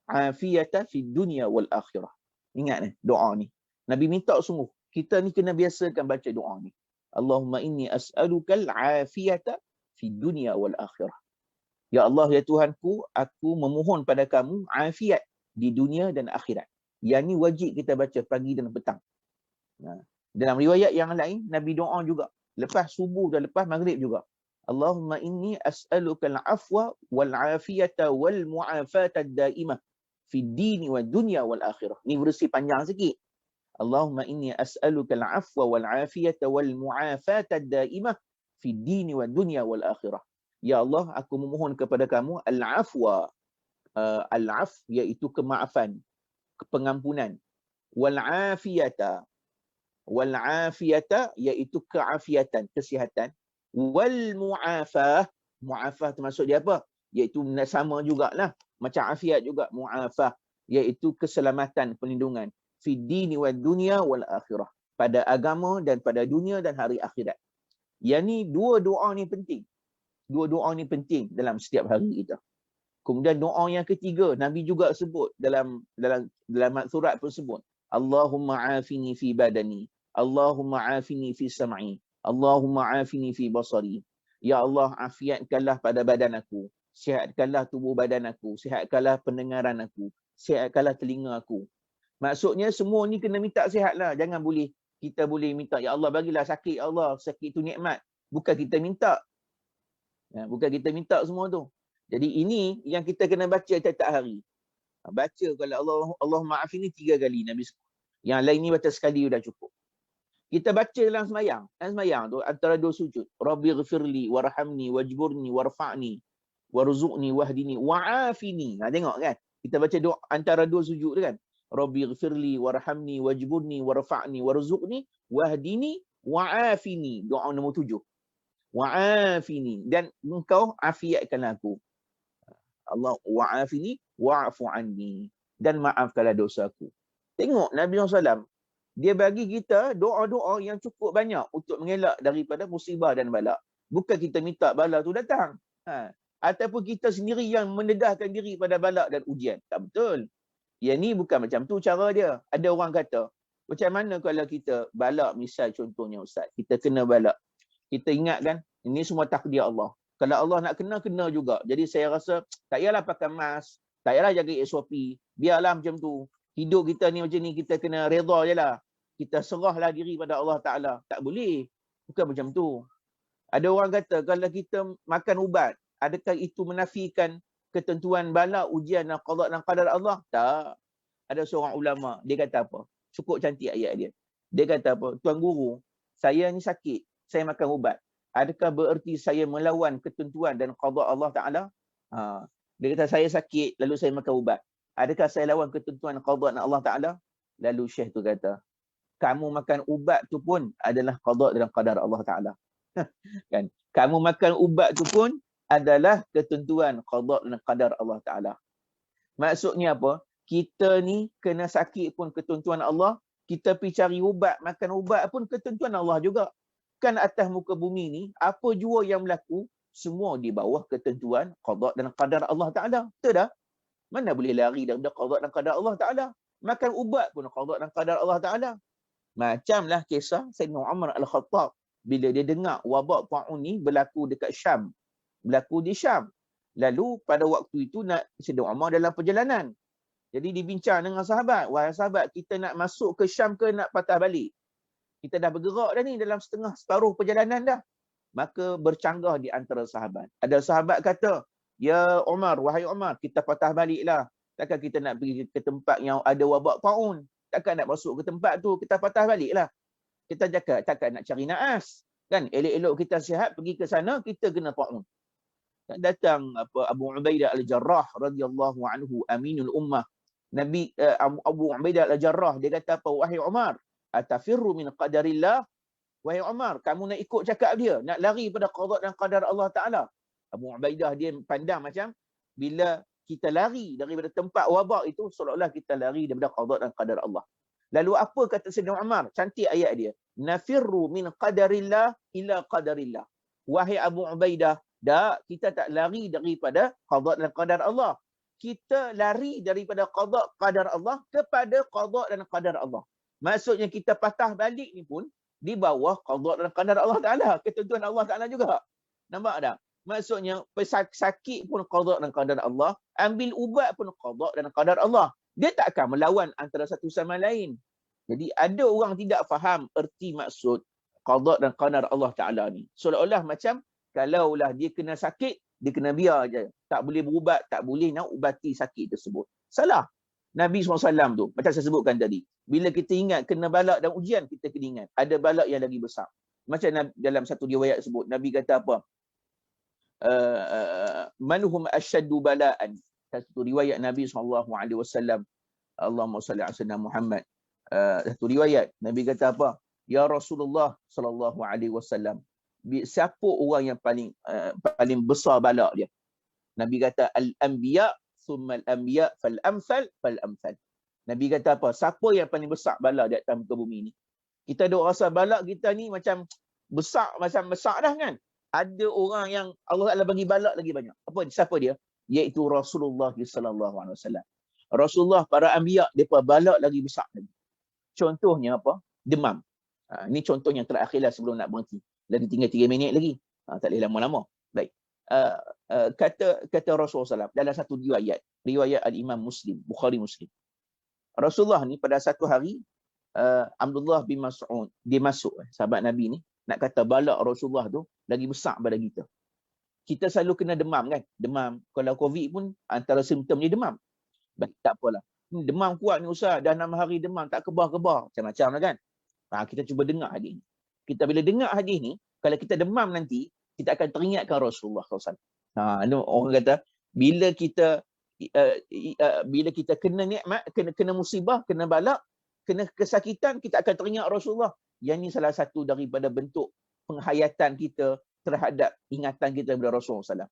afiyata fid dunya wal akhirah. Ingat ni doa ni. Nabi minta sungguh. Kita ni kena biasakan baca doa ni. Allahumma inni as'alukal afiyata fid dunya wal akhirah. Ya Allah, ya Tuhanku, aku memohon pada kamu afiat di dunia dan akhirat. Yang ni wajib kita baca pagi dan petang. Dalam riwayat yang lain, Nabi doa juga. Lepas subuh dan lepas maghrib juga. Allahumma inni as'alukal afwa wal afiyata wal mu'afata daimah fi dini wa dunya wal akhirah. Ni versi panjang sikit. Allahumma inni as'alukal afwa wal afiyata wal mu'afata daimah fi dini wa dunya wal akhirah. Ya Allah, aku memohon kepada kamu al-afwa. Al-af iaitu kemaafan, pengampunan. Wal afiyata. Wal afiyata iaitu keafiatan, kesihatan. Wal mu'afah. Mu'afah termasuk dia apa? Iaitu sama jugalah. Macam afiat juga, mu'afah, iaitu keselamatan, perlindungan. Fi dini wa dunya wal akhirah. Pada agama dan pada dunia dan hari akhirat. Yang ni dua doa ni penting. Dua doa ni penting dalam setiap hari kita. Kemudian doa yang ketiga, Nabi juga sebut dalam surat pun sebut. Allahumma afini fi badani. Allahumma afini fi sam'i. Allahumma afini fi basari. Ya Allah, afiatkanlah pada badan aku. Sihatkanlah tubuh badan aku, sihatkanlah pendengaran aku, sihatkanlah telinga aku. Maksudnya semua ni kena minta sihatlah. Jangan kita boleh minta, ya Allah bagilah sakit, ya Allah, sakit tu nikmat. Bukan kita minta. Bukan kita minta semua tu. Jadi ini yang kita kena baca setiap hari. Baca kalau Allah maafini 3 kali Nabi sebut. Yang lain ni baca sekali dah cukup. Kita baca dalam semayang. Dalam semayang tu antara dua sujud. Rabbi ghfirli warhamni wajburni warfa'ni warzuqni wahdini wa'afini. Tengok kan? Kita baca doa antara dua sujud tu kan. Rabbi ghfirli warhamni wajburni warfa'ni warzuqni wahdini wa'afini. Doa nombor 7. Wa'afini. Dan engkau afiatkan aku. Allah wa'afini wa'afu anni. Dan maafkanlah dosaku. Tengok Nabi SAW. Dia bagi kita doa-doa yang cukup banyak untuk mengelak daripada musibah dan bala. Bukan kita minta bala tu datang. Ataupun kita sendiri yang mendedahkan diri pada bala dan ujian. Tak betul. Yang ni bukan macam tu cara dia. Ada orang kata, macam mana kalau kita bala, misal contohnya Ustaz, kita kena bala. Kita ingat kan, ini semua takdir Allah. Kalau Allah nak kena juga. Jadi saya rasa, tak payahlah pakai mask, tak payahlah jaga SOP. Biarlah macam tu. Hidup kita ni macam ni, kita kena redha je lah. Kita serahlah diri pada Allah Ta'ala. Tak boleh. Bukan macam tu. Ada orang kata, kalau kita makan ubat, adakah itu menafikan ketentuan bala, ujian dan qada dan qadar Allah? Tak. Ada seorang ulama, dia kata apa? Cukup cantik ayat dia. Dia kata apa? Tuan guru, saya ni sakit, saya makan ubat. Adakah bererti saya melawan ketentuan dan qada Allah Ta'ala? Dia kata saya sakit, lalu saya makan ubat. Adakah saya lawan ketentuan qada dan Allah Ta'ala? Lalu Syekh tu kata, kamu makan ubat tu pun adalah qada dan qadar Allah Ta'ala. Kan? Kamu makan ubat tu pun adalah ketentuan qada dan qadar Allah Ta'ala. Maksudnya apa? Kita ni kena sakit pun ketentuan Allah, kita pergi cari ubat, makan ubat pun ketentuan Allah juga. Kan atas muka bumi ni, apa jua yang berlaku, semua di bawah ketentuan qada dan qadar Allah Ta'ala. Betul tak? Mana boleh lari daripada qada dan qadar Allah Ta'ala? Makan ubat pun qada dan qadar Allah Ta'ala. Macamlah kisah Sayyidina Umar Al-Khattab bila dia dengar wabak ta'un ni berlaku dekat Syam. Berlaku di Syam. Lalu pada waktu itu Sayyidina Umar dalam perjalanan. Jadi dibincang dengan sahabat. Wahai sahabat, kita nak masuk ke Syam ke nak patah balik? Kita dah bergerak dah ni dalam separuh perjalanan dah. Maka bercanggah di antara sahabat. Ada sahabat kata, ya Umar, wahai Umar, kita patah baliklah. Takkan kita nak pergi ke tempat yang ada wabak ta'un? Takkan nak masuk ke tempat tu, kita patah baliklah. Kita cakap, takkan nak cari naas. Kan, elok-elok kita sihat, pergi ke sana, kita kena ta'un. Datang Abu Ubaidah Al-Jarrah radhiyallahu anhu, aminul ummah. Nabi Abu Ubaidah Al-Jarrah, dia kata apa? Wahai Umar, atafirru min qadarillah? Wahai Umar, kamu nak ikut cakap dia, nak lari pada qada dan qadar Allah Ta'ala? Abu Ubaidah dia pandang macam, bila kita lari daripada tempat wabak itu, seolah-olah kita lari daripada qada dan qadar Allah. Lalu apa kata Sayyidina Umar? Cantik ayat dia. Nafirru min qadarillah ila qadarillah. Wahai Abu Ubaidah, Tak, kita tak lari daripada qada dan qadar Allah. Kita lari daripada qada qadar Allah kepada qada dan qadar Allah. Maksudnya kita patah balik ni pun di bawah qada dan qadar Allah Taala, ketentuan Allah Taala juga. Nampak tak? Maksudnya sakit pun qada dan qadar Allah, ambil ubat pun qada dan qadar Allah. Dia tak akan melawan antara satu sama lain. Jadi ada orang tidak faham erti maksud qada dan qadar Allah Taala ni. Seolah-olah macam kalaulah dia kena sakit, dia kena biar je. Tak boleh berubat, tak boleh nak ubati sakit tersebut. Salah. Nabi SAW tu, macam saya sebutkan tadi, bila kita ingat kena balak dan ujian, kita kena ingat ada balak yang lagi besar. Macam dalam satu riwayat sebut, Nabi kata apa? Manhum asyaddu bala'an. Satu riwayat Nabi SAW, Allahumma salli ala sayyidina Muhammad. Satu riwayat, Nabi kata apa? Ya Rasulullah SAW, siapa orang yang paling besar balak dia? Nabi kata al-anbiya thumma al-anbiya fal-amthal fal-amthal. Nabi kata apa? Siapa yang paling besar balak di atas muka bumi ni? Kita ada rasa balak kita ni macam besar dah kan? Ada orang yang Allah Taala bagi balak lagi banyak. Apa? Siapa dia? Iaitu Rasulullah sallallahu alaihi wasallam. Rasulullah, para anbiya, depa balak lagi besar lagi. Contohnya apa? Demam. Ini contoh yang terakhir lah sebelum nak berhenti. Lagi tinggal 3 minit lagi. Tak boleh lama-lama. Baik. Kata Rasulullah SAW dalam satu riwayat Al-Imam Muslim, Bukhari Muslim. Rasulullah ni pada satu hari, Abdullah bin Mas'ud, dia masuk, sahabat Nabi ni, nak kata balak Rasulullah tu lagi besar pada kita. Kita selalu kena demam kan? Demam. Kalau COVID pun antara simptom ni demam. Baik, tak apalah. Demam kuat ni Ustaz, dah 6 hari demam, tak kebar-kebar. Macam-macam lah kan? Kita cuba dengar hadis ni. Kita bila dengar hadis ni, kalau kita demam nanti, kita akan teringatkan Rasulullah SAW. Orang kata, bila kita kena nikmat, kena musibah, kena balak, kena kesakitan, kita akan teringat Rasulullah. Yang ni salah satu daripada bentuk penghayatan kita terhadap ingatan kita kepada Rasulullah SAW.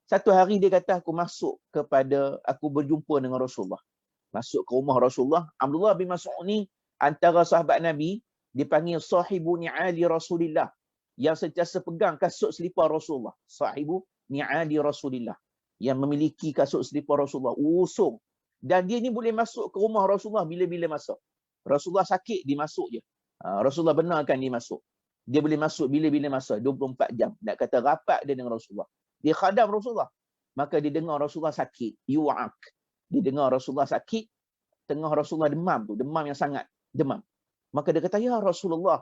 Satu hari dia kata, aku berjumpa dengan Rasulullah. Masuk ke rumah Rasulullah. Abdullah bin Mas'ud ni antara sahabat Nabi, dipanggil sahibu ni'ali Rasulillah, yang sentiasa pegang kasut selipar Rasulullah. Sahibu ni'ali Rasulillah, yang memiliki kasut selipar Rasulullah, usung. Dan dia ni boleh masuk ke rumah Rasulullah bila-bila masuk. Rasulullah sakit, dia masuk je. Rasulullah benarkan dia masuk. Dia boleh masuk bila-bila masa, 24 jam. Nak kata rapat dia dengan Rasulullah. Dia khadam Rasulullah. Maka dia dengar Rasulullah sakit. Yu'ak. Dia dengar Rasulullah sakit. Tengah Rasulullah demam tu. Demam yang sangat. Demam. Maka dia kata, ya Rasulullah,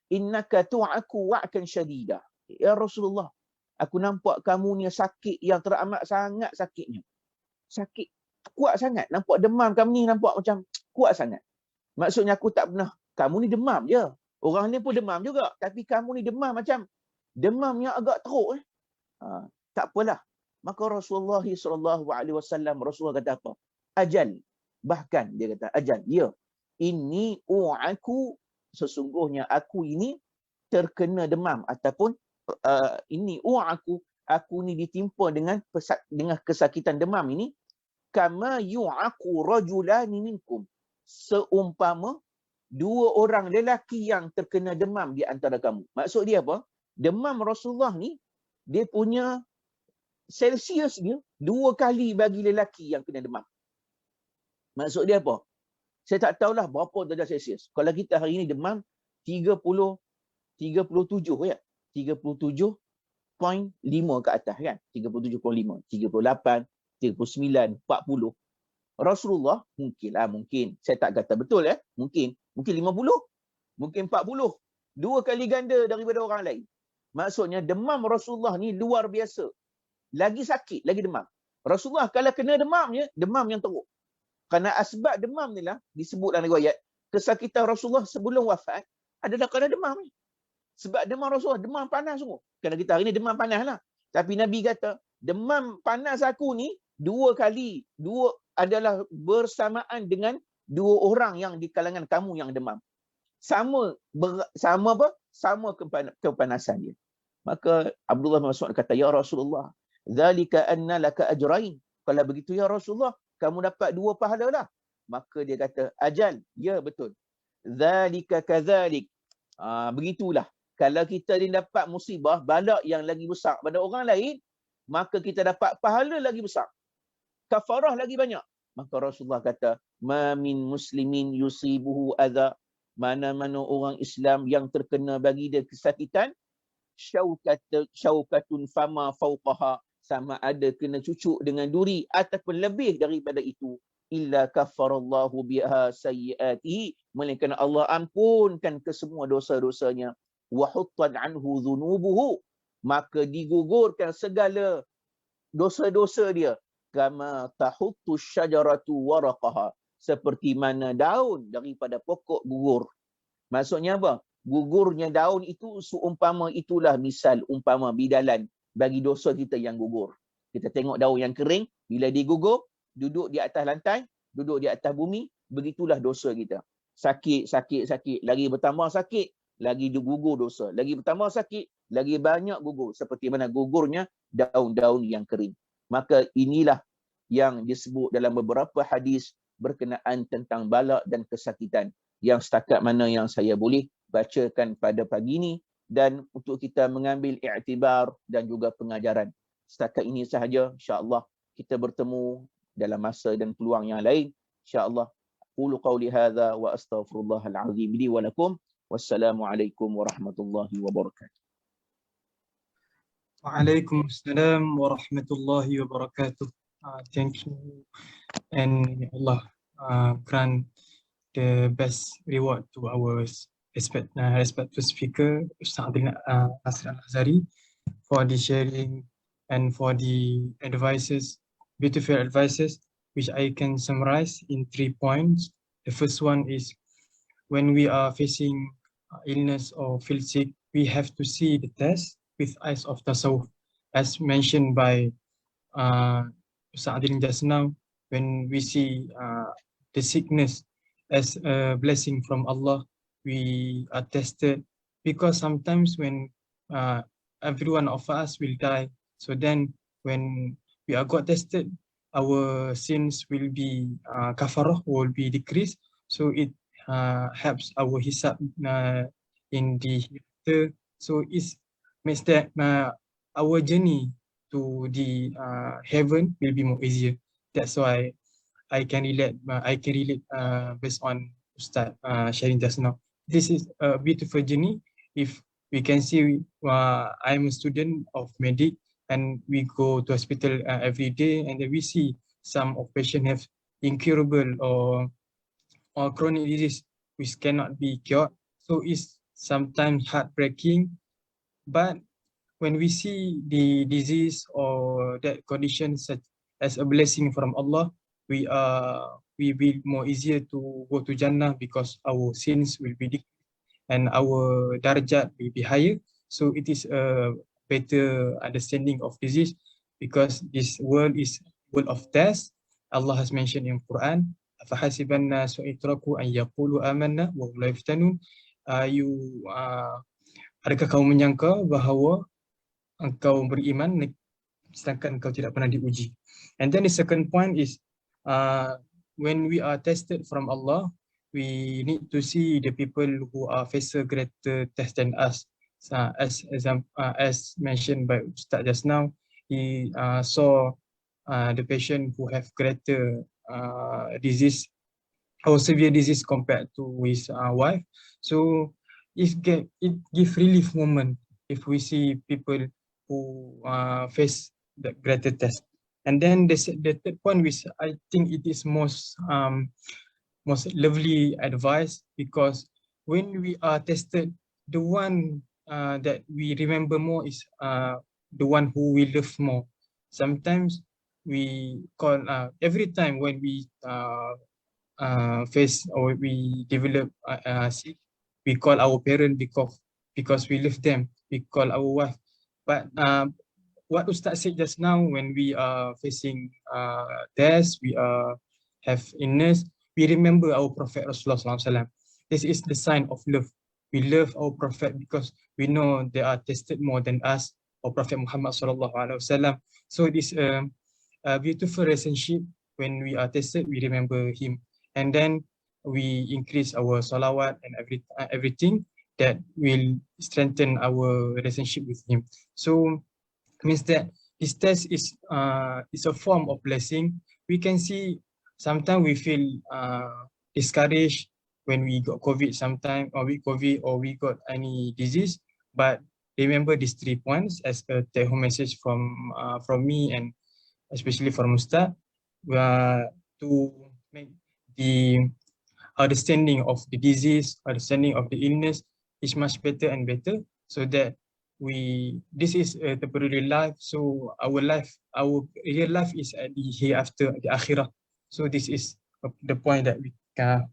innaka tu'aku wa'kan syadida. Ya Rasulullah, aku nampak kamu ni sakit yang teramat sangat sakitnya. Sakit kuat sangat. Nampak demam kamu ni nampak macam kuat sangat. Maksudnya aku tak pernah, kamu ni demam je. Orang ni pun demam juga. Tapi kamu ni demam macam demam yang agak teruk. Tak apalah. Maka Rasulullah SAW, Rasulullah kata apa? Ajal. Bahkan dia kata, ajal. Ya. Ini aku, sesungguhnya aku ini terkena demam. Ataupun ini aku ni ditimpa dengan kesakitan demam ini. Kama yu'aku rajulani minkum. Seumpama 2 orang lelaki yang terkena demam di antara kamu. Maksud dia apa? Demam Rasulullah ni, dia punya Celsius dia 2 kali bagi lelaki yang kena demam. Maksud dia apa? Saya tak tahulah berapa darjah Celsius. Kalau kita hari ini demam 37 ya. 37.5 ke atas kan? 37.5, 38, 39, 40. Rasulullah mungkin. Saya tak kata betul Mungkin 50, mungkin 40. 2 kali ganda daripada orang lain. Maksudnya demam Rasulullah ni luar biasa. Lagi sakit, lagi demam. Rasulullah kalau kena demamnya, demam yang teruk. Kerana asbab demam ni lah disebut dalam riwayat, kesakitan Rasulullah sebelum wafat adalah kerana demam ni. Sebab demam Rasulullah, demam panas semua. Kerana kita hari ni demam panas lah. Tapi Nabi kata, demam panas aku ni 2 kali, 2 adalah bersamaan dengan 2 orang yang di kalangan kamu yang demam. Sama kepanasan dia. Maka Abdullah bin Mas'ud kata, ya Rasulullah, zalika anna laka ajrain. Kalau begitu ya Rasulullah, kamu dapat 2 pahala lah. Maka dia kata, ajal, ya betul. Zalika kadzalik. Begitulah. Kalau kita ni dapat musibah, balak yang lagi besar pada orang lain, maka kita dapat pahala lagi besar. Kafarah lagi banyak. Maka Rasulullah kata, "Ma min muslimin yusibuhu adza." Mana-mana orang Islam yang terkena bagi dia kesakitan, syaukatun fama fauqaha, sama ada kena cucuk dengan duri ataupun lebih daripada itu, illa kaffarallahu biha sayyiatihi, melainkan Allah ampunkan ke semua dosa-dosanya, wa huttat anhu dhunubuhu, maka digugurkan segala dosa-dosa dia, kama tahuttu syajaratu waraqaha, seperti mana daun daripada pokok gugur. Maksudnya apa? Gugurnya daun itu seumpama itulah misal umpama bidalan bagi dosa kita yang gugur. Kita tengok daun yang kering, bila digugur, duduk di atas lantai, duduk di atas bumi, begitulah dosa kita. Sakit, sakit, sakit, lagi bertambah sakit, lagi gugur dosa. Lagi bertambah sakit, lagi banyak gugur. Seperti mana gugurnya daun-daun yang kering. Maka inilah yang disebut dalam beberapa hadis berkenaan tentang bala dan kesakitan, yang setakat mana yang saya boleh bacakan pada pagi ini, dan untuk kita mengambil i'tibar dan juga pengajaran. Setakat ini sahaja, insya-Allah kita bertemu dalam masa dan peluang yang lain, insya-Allah. Qulu qawli hadza wa astaghfirullahal azim li wa lakum. Wassalamualaikum warahmatullahi wabarakatuh. Waalaikumsalam warahmatullahi wabarakatuh. Thank you, and Allah grant the best reward to our respected speaker, Ustaz Adil Nasir Al-Azhari, for the sharing and for the advices, beautiful advices, which I can summarize in 3 points. The first one is, when we are facing illness or feel sick, we have to see the test with eyes of tasawwuf, as mentioned by Ustaz Adil just now. When we see the sickness as a blessing from Allah, we are tested, because sometimes when every one of us will die, so then when we are got tested, our sins will be kafarah will be decreased, so it helps our hisab in the hereafter. So it makes that our journey to the heaven will be more easier. That's why I can relate based on Ustaz sharing just now. This is a beautiful journey. If we can see, I'm a student of medic, and we go to hospital every day, and then we see some of patients have incurable or chronic disease which cannot be cured. So it's sometimes heartbreaking, but when we see the disease or that condition such as a blessing from Allah, we will more easier to go to Jannah, because our sins will be decreased and our darajat will be higher. So it is a better understanding of disease, because this world is world of test. Allah has mentioned in Quran, "Afahasiban nasu itraku an yaqulu amanna wa hum la yuftanun." Adakah kamu menyangka bahawa engkau beriman sedangkan engkau tidak pernah diuji? And then the second point is, when we are tested from Allah, we need to see the people who are face a greater test than us. As mentioned by Ustaz just now, he saw the patient who have greater disease or severe disease compared to his wife. So it give relief moment if we see people who face the greater test. And then the third point, which I think it is most lovely advice, because when we are tested, the one that we remember more is the one who we love more. Sometimes we call every time when we face or we develop sick, we call our parent because we love them. We call our wife, but what Ustaz said just now, when we are facing tests, we have illness, we remember our Prophet Rasulullah SAW. This is the sign of love. We love our Prophet because we know they are tested more than us, our Prophet Muhammad SAW. So it is a beautiful relationship. When we are tested, we remember him, and then we increase our salawat and everything that will strengthen our relationship with him. So means that this test is a form of blessing. We can see sometimes we feel discouraged when we got COVID sometime, or we COVID, or we got any disease. But remember these 3 points as a take-home message from me, and especially from Ustaz, to make the understanding of the disease, understanding of the illness is much better and better, so that this is a temporary life, so our real life is at the hereafter, the akhirah. So this is the point that we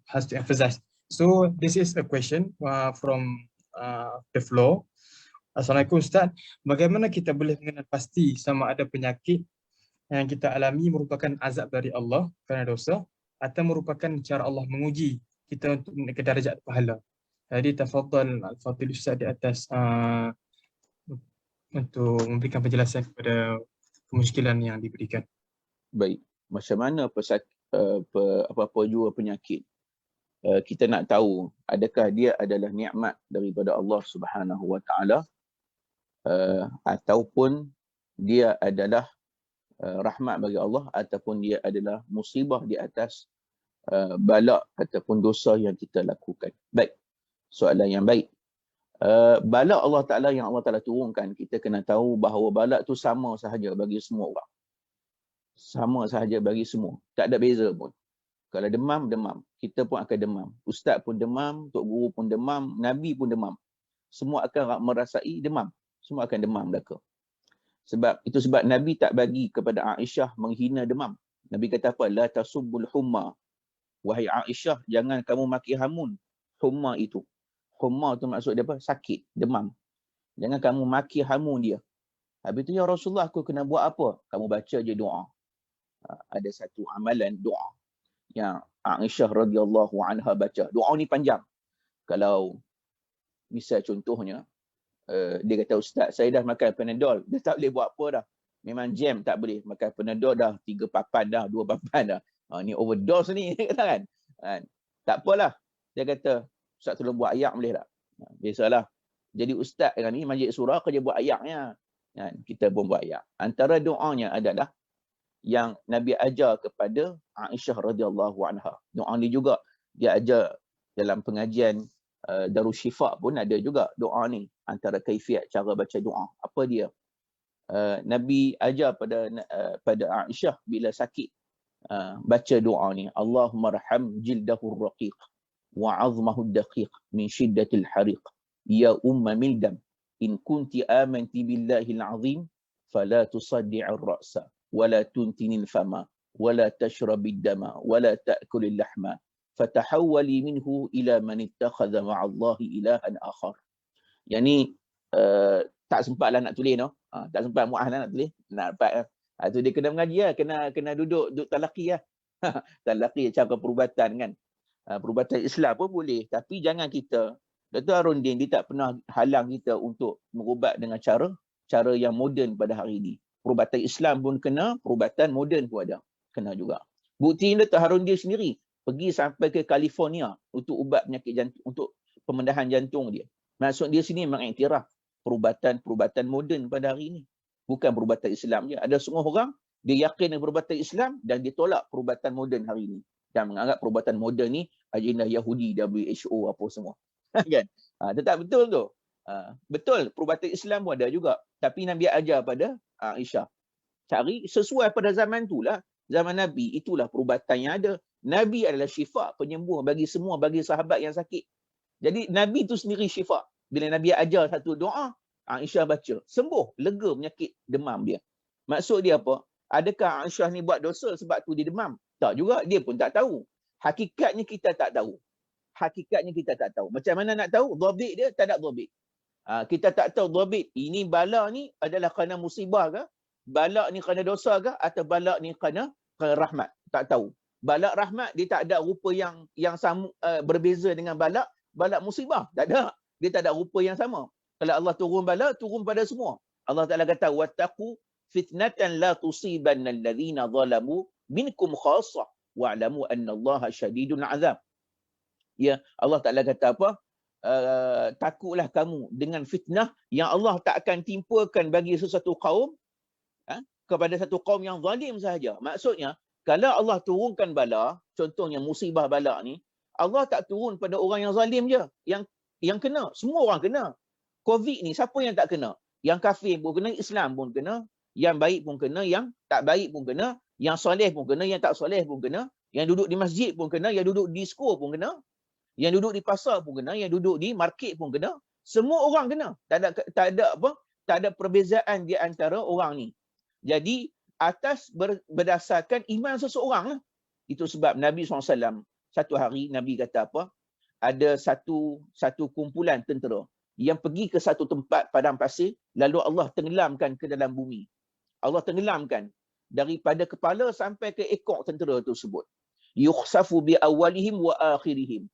has to emphasize. So this is a question from the floor. Assalamualaikum Ustaz, bagaimana kita boleh mengenal pasti sama ada penyakit yang kita alami merupakan azab dari Allah kerana dosa, atau merupakan cara Allah menguji kita untuk menaikkan darjat pahala? Jadi tafadhal Al-Fadhil Ustaz di atas untuk memberikan penjelasan kepada kemusykilan yang diberikan. Baik, macam mana apa-apa jua penyakit, kita nak tahu adakah dia adalah nikmat daripada Allah Subhanahu Wa Taala, ataupun dia adalah rahmat bagi Allah, ataupun dia adalah musibah di atas bala ataupun dosa yang kita lakukan. Baik, soalan yang baik. Bala Allah Ta'ala yang Allah Ta'ala turunkan, kita kena tahu bahawa bala tu sama sahaja bagi semua orang. Sama sahaja bagi semua. Tak ada beza pun. Kalau demam, demam. Kita pun akan demam. Ustaz pun demam, Tok Guru pun demam, Nabi pun demam. Semua akan merasai demam. Semua akan demam belaka. Sebab Nabi tak bagi kepada Aisyah menghina demam. Nabi kata apa? La tasubbul humma. Wahai Aisyah, jangan kamu maki hamun humma itu. Humma tu maksud dia apa? Sakit, demam. Jangan kamu maki hamun dia. Habis tu, ya Rasulullah, aku kena buat apa? Kamu baca je doa. Ada satu amalan doa yang Aisyah radhiyallahu anha baca. Doa ni panjang. Kalau misal contohnya, dia kata, Ustaz, saya dah makan Panadol, dia tak boleh buat apa dah. Memang jam, tak boleh. Makan Panadol dah 3 papan dah, 2 papan dah. Ni overdose ni, dia kata kan. Tak apalah. Dia kata, Ustaz tolong buat ayak boleh tak? Biasalah. Jadi Ustaz kan ni, majlis surah kerja buat ayaknya. Kita pun buat ayak. Antara doanya adalah yang Nabi ajar kepada Aisyah radhiyallahu anha. Doa ni juga dia ajar dalam pengajian Darus Syifa pun ada juga doa ni. Antara kaifiat cara baca doa. Apa dia? Nabi ajar pada Aisyah bila sakit, baca doa ni. Allahumma arham jildahu raqiq wa 'azmahu daqiq min shiddatil hariq. Ya umma mildam in kunti amanti billahi al-'azim fala tusaddi'ir ra'sa wala tuntinil fama wala tashrabid dama wala ta'kulil lahma fatahawwali minhu ila man ittakhadha ma'allahi ilahan akhar. Yang ni tak sempatlah nak tulis no. Tak sempat Muaz nak tulis, nak dapat. Tu dia kena mengaji lah, kena duduk talaqi lah. Talaqi cara perubatan kan. Perubatan Islam pun boleh, tapi jangan kita, Dr. Harundin dia tak pernah halang kita untuk merubat dengan cara yang moden pada hari ini. Perubatan Islam pun kena, perubatan moden pun ada, kena juga. Bukti Dr. Harundin sendiri pergi sampai ke California untuk ubat penyakit jantung, untuk pemendahan jantung dia. Maksud dia sini mengiktiraf perubatan moden pada hari ini. Bukan perubatan Islam je. Ada setengah orang, dia yakin dengan perubatan Islam dan dia tolak perubatan moden hari ini. Dan menganggap perubatan moden ni agenda Yahudi, WHO apa semua. Kan? Tetap betul tu. Betul, perubatan Islam pun ada juga. Tapi Nabi ajar pada Aisyah. Cari sesuai pada zaman tu lah. Zaman Nabi, itulah perubatan yang ada. Nabi adalah syifa, penyembuh bagi semua, bagi sahabat yang sakit. Jadi Nabi tu sendiri syifa. Bila Nabi ajar satu doa, Aisyah baca, sembuh, lega penyakit demam dia. Maksud dia apa? Adakah Aisyah ni buat dosa sebab tu dia demam? Tak juga, dia pun tak tahu. Hakikatnya kita tak tahu. Hakikatnya kita tak tahu. Macam mana nak tahu? Dhabit dia tak ada dhabit. Kita tak tahu dhabit. Ini bala ni adalah kerana musibah ke? Bala ni kerana dosa ke? Atau bala ni kerana rahmat? Tak tahu. Bala rahmat dia tak ada rupa yang sama, berbeza dengan bala musibah. Tak ada. Dia tak ada rupa yang sama. Kalau Allah turun bala, turun pada semua. Allah Ta'ala kata, wattaqu fitnatan la tusibanna alladhina zalamu minkum khassah wa'lamu anna Allaha syadidul azab. Ya, Allah Ta'ala kata apa? Takutlah kamu dengan fitnah yang Allah tak akan timpakan bagi sesuatu kaum kepada satu kaum yang zalim sahaja. Maksudnya, kalau Allah turunkan bala, contohnya musibah bala ni, Allah tak turun pada orang yang zalim je, yang kena. Semua orang kena. COVID ni siapa yang tak kena? Yang kafir pun kena, Islam pun kena, yang baik pun kena, yang tak baik pun kena, yang soleh pun kena, yang tak soleh pun kena, yang duduk di masjid pun kena, yang duduk di sekolah pun kena, yang duduk di pasar pun kena, yang duduk di market pun kena. Semua orang kena. Tak ada perbezaan di antara orang ni. Jadi atas berdasarkan iman seseorang lah. Itu sebab Nabi SAW satu hari Nabi kata apa? Ada satu kumpulan tentera yang pergi ke satu tempat padang pasir, lalu Allah tenggelamkan ke dalam bumi. Allah tenggelamkan daripada kepala sampai ke ekor tentera tersebut. Yukhsafu bi awalihim wa akhirihim.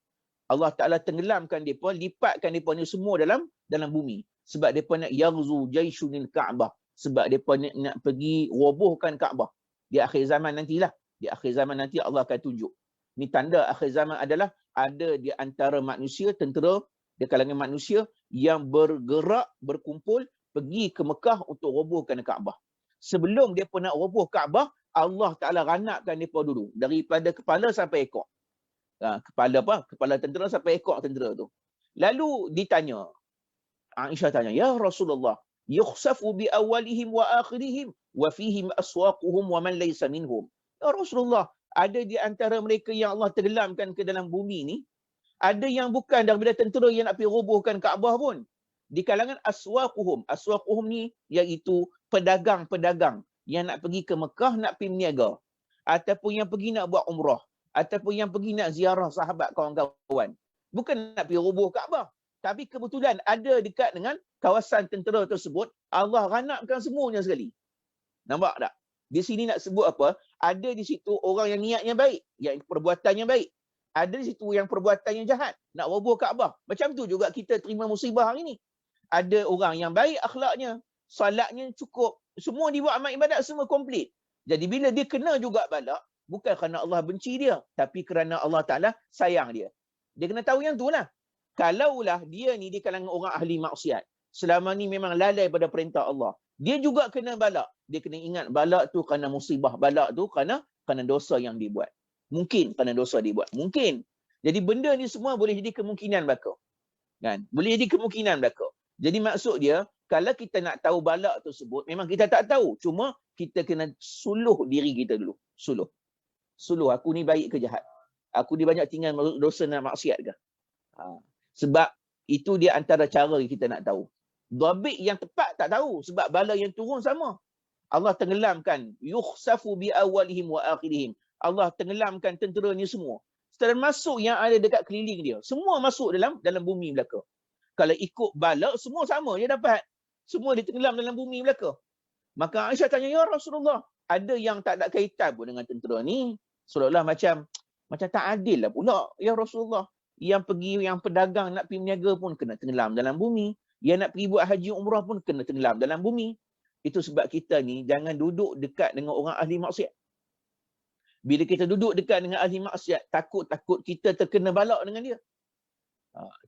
Allah Ta'ala tenggelamkan mereka, lipatkan mereka ni semua dalam bumi. Sebab mereka nak yaghzu jaisyunil Ka'bah. Sebab mereka nak pergi robohkan Ka'bah. Di akhir zaman nantilah. Di akhir zaman nanti Allah akan tunjuk. Ni tanda akhir zaman adalah ada di antara manusia, tentera di kalangan manusia yang bergerak, berkumpul, pergi ke Mekah untuk robohkan Ka'bah. Sebelum mereka nak roboh Ka'bah, Allah Ta'ala ranapkan mereka dulu. Daripada kepala sampai ekor. Kepala tentera sampai ekor tentera tu. Lalu ditanya, Aisyah tanya, ya Rasulullah, yukhsafu bi awalihim wa akhirihim wa fihim aswaquhum wa man laysa minhum. Ya Rasulullah, ada di antara mereka yang Allah tenggelamkan ke dalam bumi ni, ada yang bukan daripada tentera yang nak pergi robohkan Kaabah pun. Di kalangan aswaquhum. Aswaquhum ni iaitu pedagang-pedagang yang nak pergi ke Mekah nak pergi berniaga, ataupun yang pergi nak buat umrah, ataupun yang pergi nak ziarah sahabat kawan-kawan. Bukan nak pergi roboh Kaabah. Tapi kebetulan ada dekat dengan kawasan tentera tersebut, Allah ranapkan semuanya sekali. Nampak tak? Di sini nak sebut apa? Ada di situ orang yang niatnya baik, yang perbuatannya baik. Ada di situ yang perbuatannya jahat, nak roboh Kaabah. Macam tu juga kita terima musibah hari ni. Ada orang yang baik akhlaknya, salatnya cukup, semua dia buat amal ibadat semua komplit. Jadi bila dia kena juga bala, bukan kerana Allah benci dia, tapi kerana Allah Ta'ala sayang dia. Dia kena tahu yang tu lah. Kalaulah dia ni di kalangan orang ahli maksiat, selama ni memang lalai pada perintah Allah, dia juga kena balak. Dia kena ingat balak tu kerana musibah, balak tu kerana dosa yang dibuat. Mungkin kerana dosa dibuat. Mungkin. Jadi benda ni semua boleh jadi kemungkinan belaka. Kan? Boleh jadi kemungkinan belaka. Jadi maksud dia, kalau kita nak tahu balak tersebut, memang kita tak tahu. Cuma kita kena suluh diri kita dulu. Suluh, aku ni baik ke jahat? Aku ni banyak tinggal dosa dan maksiat ke? Sebab itu dia antara cara kita nak tahu. Dhabit yang tepat tak tahu. Sebab bala yang turun sama. Allah tenggelamkan. Yukhsafu bi awalihim wa akhirihim. Allah tenggelamkan tentera ni semua. Termasuk yang ada dekat keliling dia. Semua masuk dalam bumi belaka. Kalau ikut bala, semua sama je dapat. Semua ditenggelam dalam bumi belaka. Maka Aisyah tanya, ya Rasulullah, ada yang tak ada kaitan pun dengan tentera ni. Seolah-olah macam tak adil lah pula. Ya Rasulullah, yang pedagang nak pergi berniaga pun kena tenggelam dalam bumi. Yang nak pergi buat haji umrah pun kena tenggelam dalam bumi. Itu sebab kita ni jangan duduk dekat dengan orang ahli maksiat. Bila kita duduk dekat dengan ahli maksiat, takut kita terkena balak dengan dia.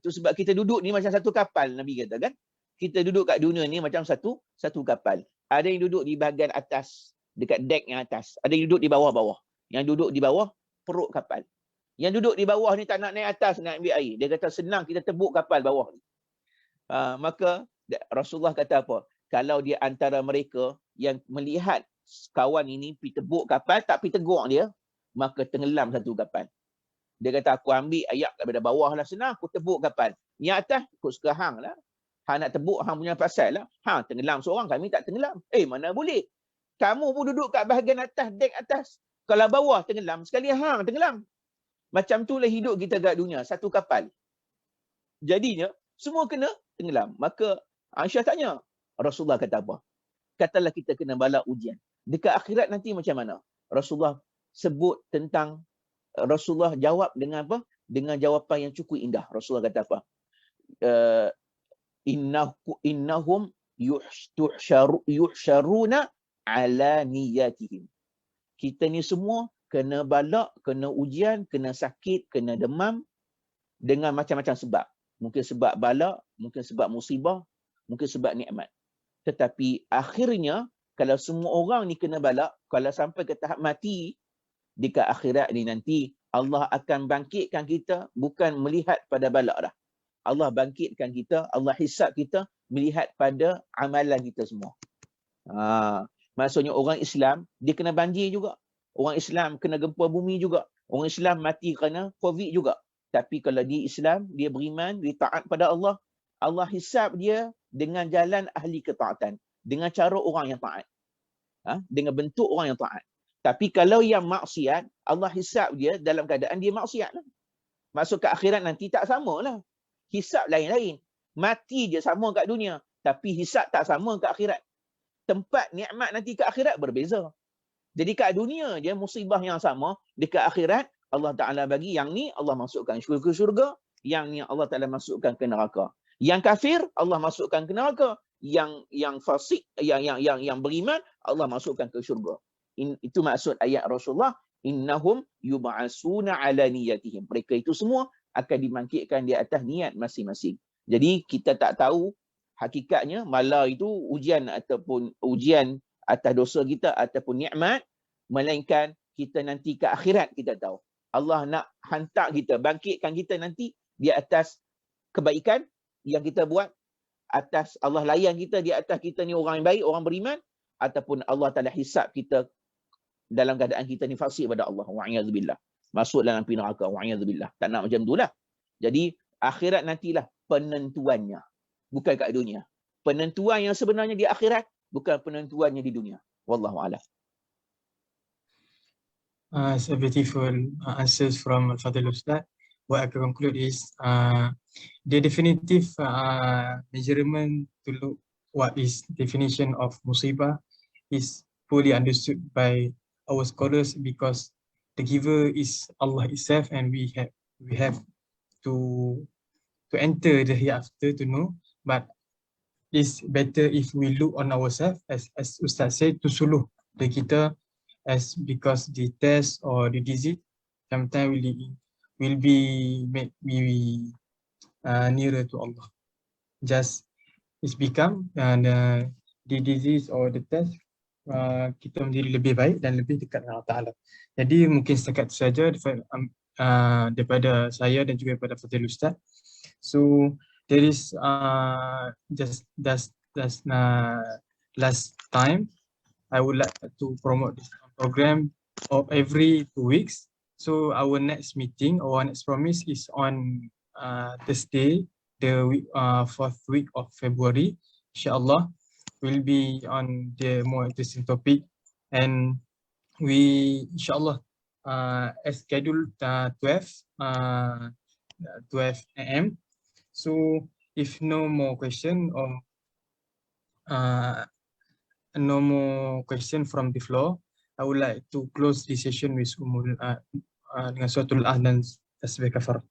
Itu sebab kita duduk ni macam satu kapal, Nabi kata kan. Kita duduk kat dunia ni macam satu kapal. Ada yang duduk di bahagian atas, dekat dek yang atas. Ada yang duduk di bawah-bawah. Yang duduk di bawah perut kapal. Yang duduk di bawah ni tak nak naik atas nak ambil air. Dia kata senang kita tebuk kapal bawah ni. Maka Rasulullah kata apa? Kalau dia antara mereka yang melihat kawan ini pergi tebuk kapal, tak pergi tegur dia, maka tenggelam satu kapal. Dia kata aku ambil ayak daripada bawah lah senang, aku tebuk kapal. Yang atas, ikut suka hang lah. Hang nak tebuk, hang punya pasal lah. Hang tenggelam seorang, kami tak tenggelam. Mana boleh. Kamu pun duduk kat bahagian atas, dek atas. Kalau bawah tenggelam, sekali hang tenggelam. Macam itulah hidup kita kat dunia, satu kapal. Jadinya, semua kena tenggelam. Maka Aisyah tanya, Rasulullah kata apa? Katalah kita kena bala ujian. Dekat akhirat nanti macam mana? Rasulullah sebut tentang, Rasulullah jawab dengan apa? Dengan jawapan yang cukup indah. Rasulullah kata apa? Innahum yuhsyaruna ala niyatihim. Kita ni semua kena balak, kena ujian, kena sakit, kena demam dengan macam-macam sebab. Mungkin sebab balak, mungkin sebab musibah, mungkin sebab nikmat. Tetapi akhirnya kalau semua orang ni kena balak, kalau sampai ke tahap mati, dekat akhirat ni nanti, Allah akan bangkitkan kita bukan melihat pada balak dah. Allah bangkitkan kita, Allah hisab kita melihat pada amalan kita semua. Maksudnya orang Islam, dia kena banjir juga. Orang Islam kena gempa bumi juga. Orang Islam mati kerana COVID juga. Tapi kalau dia Islam, dia beriman, dia taat pada Allah, Allah hisab dia dengan jalan ahli ketaatan. Dengan cara orang yang taat. Dengan bentuk orang yang taat. Tapi kalau yang maksiat, Allah hisab dia dalam keadaan dia maksiat. Masuk ke akhirat nanti tak sama lah. Hisab lain-lain. Mati je sama kat dunia. Tapi hisab tak sama kat akhirat. Tempat nikmat nanti ke akhirat berbeza. Jadi kat dunia je musibah yang sama. Dekat akhirat Allah Ta'ala bagi yang ni Allah masukkan ke syurga. Yang ni Allah Ta'ala masukkan ke neraka. Yang kafir Allah masukkan ke neraka. Yang fasik, yang beriman Allah masukkan ke syurga. Itu maksud ayat Rasulullah. Innahum yub'asuna ala niyatihim. Mereka itu semua akan dibangkitkan di atas niat masing-masing. Jadi kita tak tahu hakikatnya mala itu ujian ataupun ujian atas dosa kita ataupun nikmat, melainkan kita nanti ke akhirat kita tahu. Allah nak hantar kita, bangkitkan kita nanti di atas kebaikan yang kita buat, atas Allah layan kita di atas kita ni orang yang baik, orang beriman, ataupun Allah Ta'ala hisab kita dalam keadaan kita ni fasik pada Allah. Wa'iyadzubillah. Masuk dalam api neraka. Wa'iyadzubillah. Tak nak macam itulah. Jadi akhirat nantilah penentuannya. Bukan kat dunia. Penentuan yang sebenarnya di akhirat, bukan penentuannya di dunia. Wallahu a'lam. It's a beautiful answers from Al-Fadhil Ustaz. What I can conclude is the definitive measurement to look what is definition of musibah is fully understood by our scholars, because the giver is Allah itself, and we have to enter the hereafter to know. But it's better if we look on ourselves, as Ustaz said, to suluh the kita, as because the test or the disease sometimes will be make me nearer to Allah. Just it's become the disease or the test kita menjadi lebih baik dan lebih dekat dengan Allah Ta'ala. Jadi mungkin setakat itu saja daripada saya dan juga daripada Fadhil Ustaz. So there is just last time I would like to promote this program of every 2 weeks. So our next meeting or next promise is on Thursday, the 4th week of February, insyaAllah. Will be on the more interesting topic, and we insyaAllah as scheduled 12 AM. So if no more question or no more question from the floor, I would like to close this session with dengan suratul dan tasbih kafar.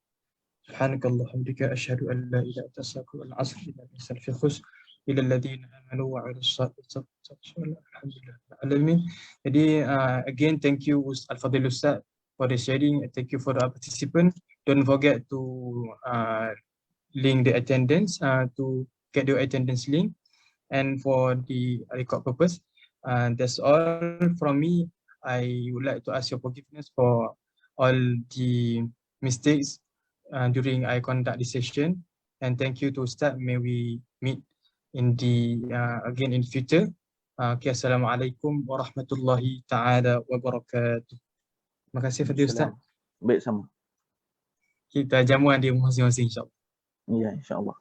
Subhanakallahumma hamdika asyhadu an la ilaha illa anta astaghfiruka wa atubu ilaik. Ila alladhina amanu wa 'amilus salihati alhamdulillah alamin. Jadi again, thank you Al-Fadhil Ustaz for the sharing. Thank you for the participant. Don't forget to link the attendance to get the attendance link, and for the record purpose. That's all from me. I would like to ask your forgiveness for all the mistakes during I conduct this session, and thank you to Ustaz. May we meet in the again in the future. Okay, assalamualaikum warahmatullahi taala wabarakatuh. Terima kasih Fadhil Ustaz. Baik, sama. Kita jamuan di masing-masing insya-Allah. Ya, insya-Allah.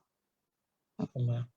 Allah.